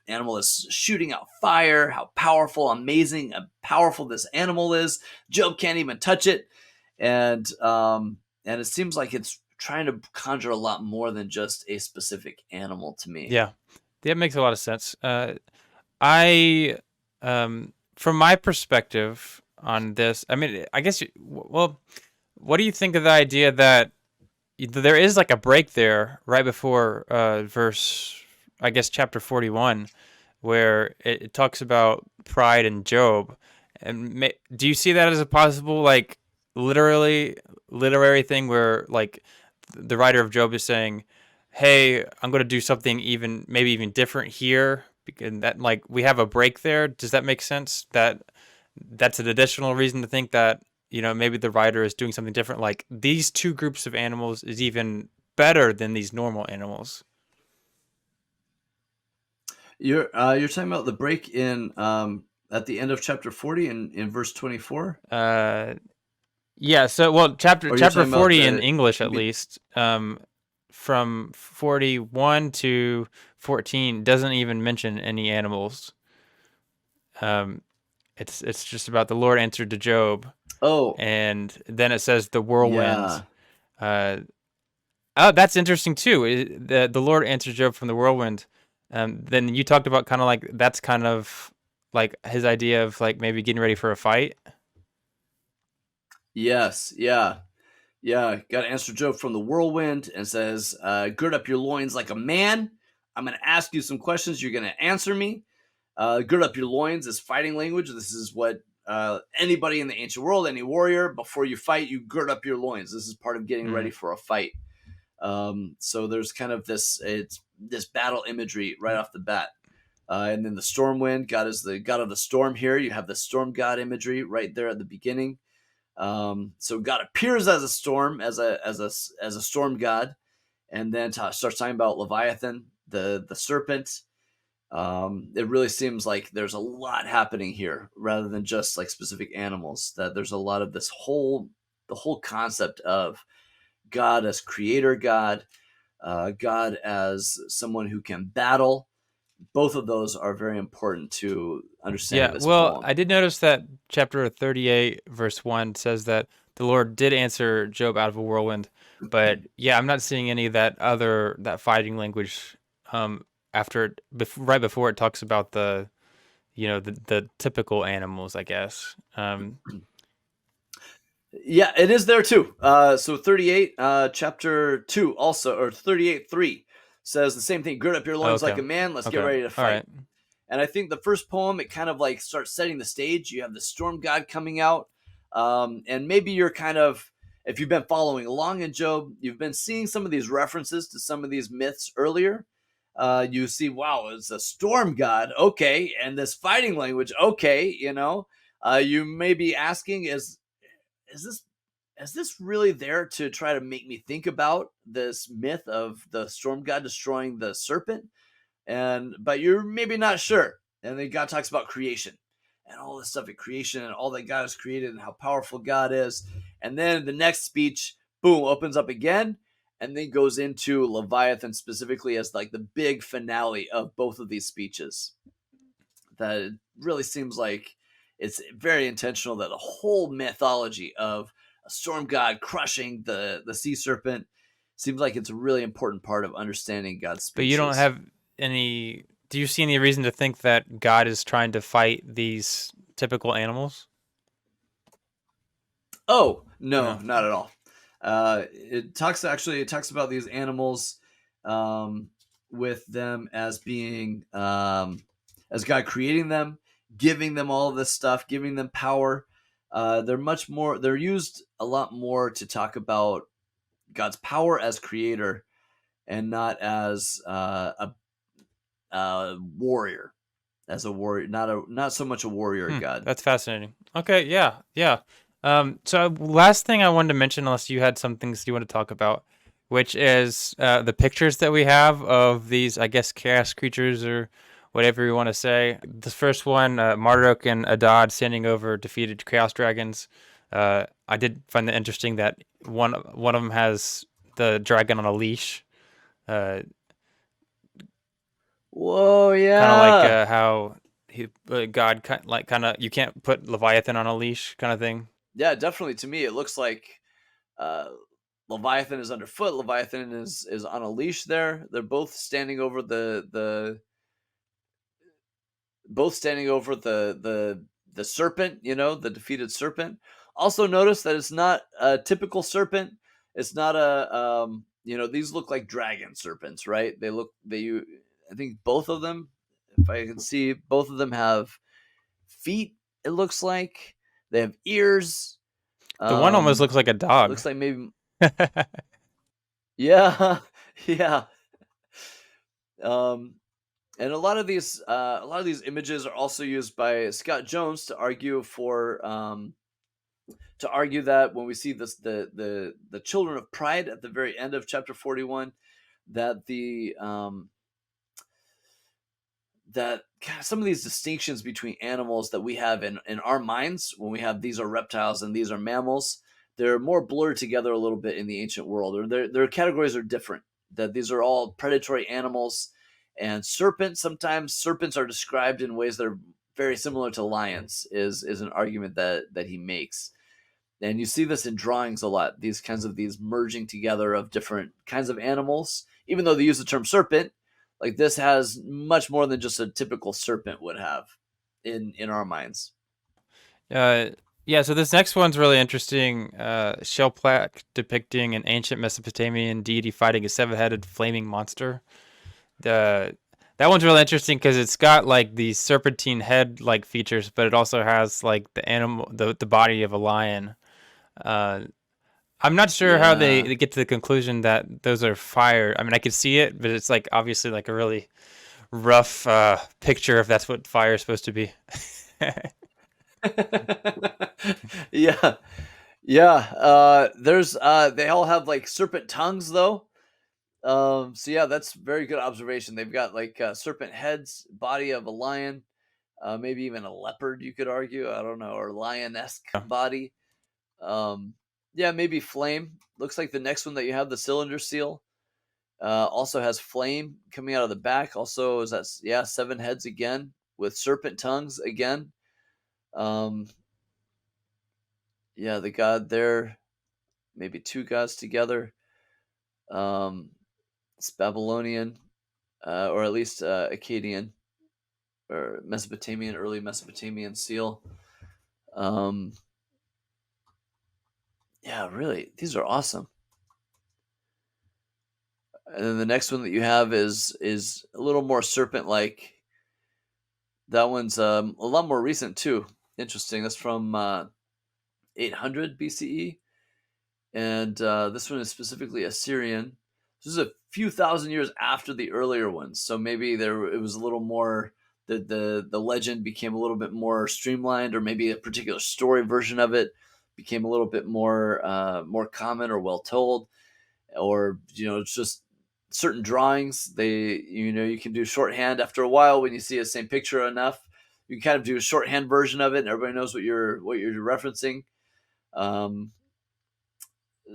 animal is shooting out fire, how powerful, amazing, and powerful this animal is. Job can't even touch it. And it seems like it's trying to conjure a lot more than just a specific animal to me. Yeah, that makes a lot of sense. I, from my perspective on this, I mean, I guess, well, what do you think of the idea that there is like a break there right before verse, I guess, chapter 41, where it talks about pride in Job? And do you see that as a possible, like, literally literary thing where, like, the writer of Job is saying, "Hey, I'm going to do something even maybe even different here," and that, like, we have a break there. Does that make sense? That's an additional reason to think that maybe the writer is doing something different. Like, these two groups of animals is even better than these normal animals. You're talking about the break in at the end of chapter 40 in verse 24, Uh, yeah. So, well, chapter or you're chapter talking about 40 in the English at least, from 41 to 14 doesn't even mention any animals. Um, it's just about the Lord answered to Job, oh and then it says the whirlwind. yeah. Uh, Oh, that's interesting too. The Lord answered Job from the whirlwind. Then you talked about kind of like that's kind of like his idea of like maybe getting ready for a fight. Yes, yeah. Yeah, God answered Job from the whirlwind and says, gird up your loins like a man. I'm going to ask you some questions. You're going to answer me. Gird up your loins is fighting language. This is what anybody in the ancient world, any warrior, before you fight, you gird up your loins. This is part of getting ready Mm. for a fight. So there's kind of it's this battle imagery right off the bat. And then the storm wind, God is the God of the storm here. You have the storm God imagery right there at the beginning. So God appears as a storm, as a storm god, and then starts talking about Leviathan, the serpent. It really seems like there's a lot happening here, rather than just like specific animals. That there's a lot of the whole concept of God as creator God, God as someone who can battle, both of those are very important to understanding Yeah, this well, poem. I did notice that chapter 38, verse 1 says that the Lord did answer Job out of a whirlwind. But yeah, I'm not seeing any of that fighting language um right before it talks about the typical animals, I guess. Yeah, it is there too. So 38, chapter 2 also, or 38, 3 says the same thing. Gird up your loins Okay. like a man. Let's get Okay. ready to All fight. right. And I think the first poem, it kind of like starts setting the stage. You have the storm god coming out. And maybe you're kind of, if you've been following along in Job, you've been seeing some of these references to some of these myths earlier. You see, wow, it's a storm god. Okay. And this fighting language. Okay. You may be asking, is this really there to try to make me think about this myth of the storm god destroying the serpent? And but you're maybe not sure. And then God talks about creation and all this stuff at creation and all that God has created and how powerful God is. And then the next speech, boom, opens up again and then goes into Leviathan specifically as like the big finale of both of these speeches. That it really seems like it's very intentional that the whole mythology of a storm god crushing the sea serpent seems like it's a really important part of understanding God's But you don't speeches. have any do you see any reason to think that God is trying to fight these typical animals? Oh no, No. not at all. It talks about these animals um, with them as being as God creating them, giving them all of this stuff, giving them power. They're much more. They're used a lot more to talk about God's power as creator and not as a warrior, as a warrior, not so much a warrior God. That's fascinating. Okay, yeah, yeah. So last thing I wanted to mention, unless you had some things you want to talk about, which is the pictures that we have of these, I guess, chaos creatures or whatever you want to say. The first one, Marduk and Adad standing over defeated chaos dragons. I did find that interesting that one of them has the dragon on a leash, uh, Whoa, kind of like yeah. how God kind of you can't put Leviathan on a leash, kind of thing. Yeah, definitely. To me, it looks like uh, Leviathan is underfoot. Leviathan is on a leash. They're both standing over the both standing over the serpent. The defeated serpent. Also, notice that it's not a typical serpent. It's not a these look like dragon serpents, right? I think both of them, if I can see, both of them have feet. It looks like they have ears. The one almost Um, looks like a dog. looks like maybe. Yeah, yeah. Um, and a lot of these images are also used by Scott Jones to argue that when we see this the children of pride at the very end of chapter 41, that some of these distinctions between animals that we have in our minds when we have these are reptiles and these are mammals, they're more blurred together a little bit in the ancient world, or their categories are different. That these are all predatory animals, and sometimes serpents are described in ways that are very similar to lions. Is an argument that he makes, and you see this in drawings a lot. These merging together of different kinds of animals, even though they use the term serpent, like this has much more than just a typical serpent would have in our minds. uh, yeah, so this next one's really interesting. Shell plaque depicting an ancient Mesopotamian deity fighting a seven-headed flaming monster. The that one's really interesting because it's got like these serpentine head like features, but it also has like the body of a lion. Uh, I'm not sure how Yeah. they get to the conclusion that those are fire. I mean, I could see it, but it's like obviously like a really rough picture if that's what fire is supposed to be. Yeah. Yeah. There's they all have like serpent tongues though. So yeah, that's very good observation. They've got like serpent heads, body of a lion, maybe even a leopard, you could argue. I don't know, or lion-esque body. Um, yeah, maybe flame. Looks like the next one that you have, the cylinder seal. Also has flame coming out of the back. Also is that, yeah, 7 heads again with serpent tongues again. Yeah, the god there, maybe 2 gods together. It's Babylonian, or at least Akkadian or Mesopotamian, early Mesopotamian seal. Um, yeah, really, these are awesome. And then the next one that you have is a little more serpent like. That one's a lot more recent too. Interesting. That's from 800 BCE, and this one is specifically Assyrian. This is a few thousand years after the earlier ones, so maybe there it was a little more. The legend became a little bit more streamlined, or maybe a particular story version of it became a little bit more common or well told, or it's just certain drawings. You can do shorthand after a while when you see the same picture enough. You can kind of do a shorthand version of it, and everybody knows what you're referencing. Um,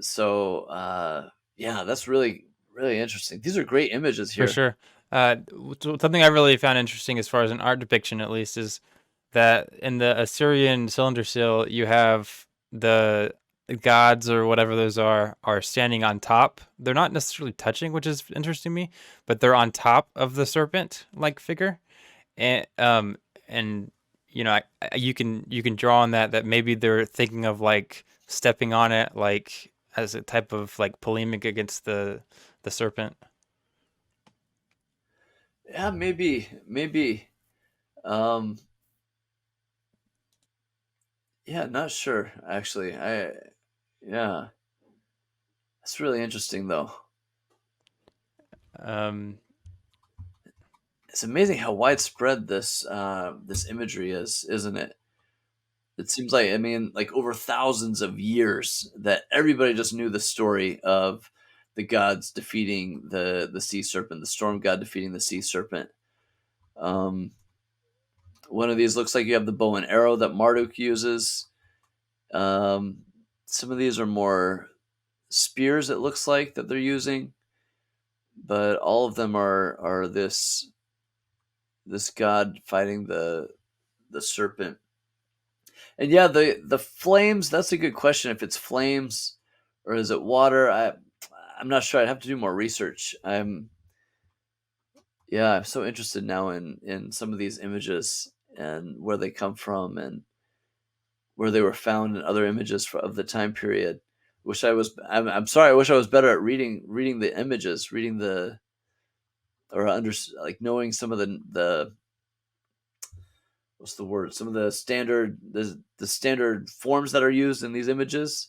so yeah, that's really really interesting. These are great images For here. sure. Something I really found interesting, as far as an art depiction at least, is that in the Assyrian cylinder seal, you have the gods or whatever those are standing on top. They're not necessarily touching, which is interesting to me, but they're on top of the serpent like figure. And you can draw on that maybe they're thinking of like stepping on it, like as a type of like polemic against the serpent. Yeah, maybe. Um, yeah, not sure actually. Yeah, that's really interesting though. Um, It's amazing how widespread this imagery is, isn't it? It seems like, I mean, like over thousands of years that everybody just knew the story of the gods defeating the sea serpent, the storm god defeating the sea serpent. Um, One of these looks like you have the bow and arrow that Marduk uses. Um, some of these are more spears. It looks like that they're using, but all of them are this god fighting the serpent. And yeah, the flames. That's a good question. If it's flames or is it water? I'm not sure. I'd have to do more research. I'm so interested now in some of these images and where they come from and where they were found in other images of the time period. Wish I was. I'm sorry. I wish I was better at reading the images, reading the or under like knowing some of the what's the word? Some of the standard forms that are used in these images.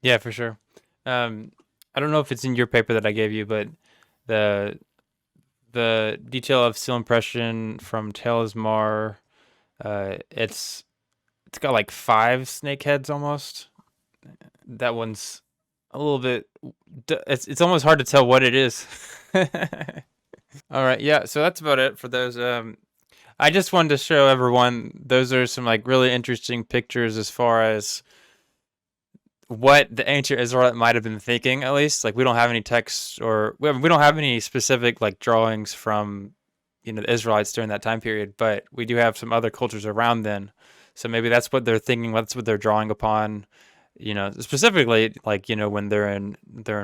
yeah, for sure. Um, I don't know if it's in your paper that I gave you, but the the detail of seal impression from Talismar, it's got like 5 snake heads almost. That one's a little bit. It's almost hard to tell what it is. All right, yeah. So that's about it for those. I just wanted to show everyone those are some like really interesting pictures as far as what the ancient Israelite might have been thinking. At least, like we don't have any texts or we don't have any specific like drawings from the Israelites during that time period, but we do have some other cultures around then. So maybe that's what they're thinking. That's what they're drawing upon. Specifically, like when they're in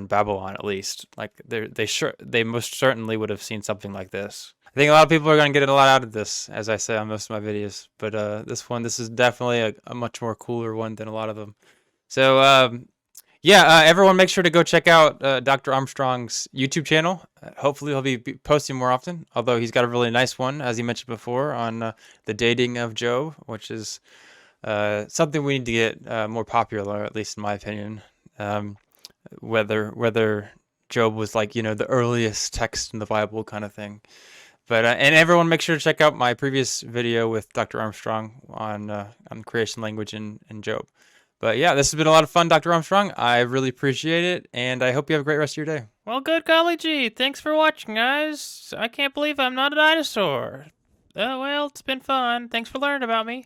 Babylon, at least, like they most certainly would have seen something like this. I think a lot of people are going to get a lot out of this, as I say on most of my videos. But this is definitely a much more cooler one than a lot of them. So yeah, everyone make sure to go check out Dr. Armstrong's YouTube channel. Hopefully he'll be posting more often, although he's got a really nice one, as he mentioned before, on the dating of Job, which is something we need to get more popular, at least in my opinion. Whether Job was like, the earliest text in the Bible kind of thing. But and everyone make sure to check out my previous video with Dr. Armstrong on creation language in Job. But yeah, this has been a lot of fun, Dr. Armstrong. I really appreciate it, and I hope you have a great rest of your day. Well, good golly gee. Thanks for watching, guys. I can't believe I'm not a dinosaur. Oh, well, it's been fun. Thanks for learning about me.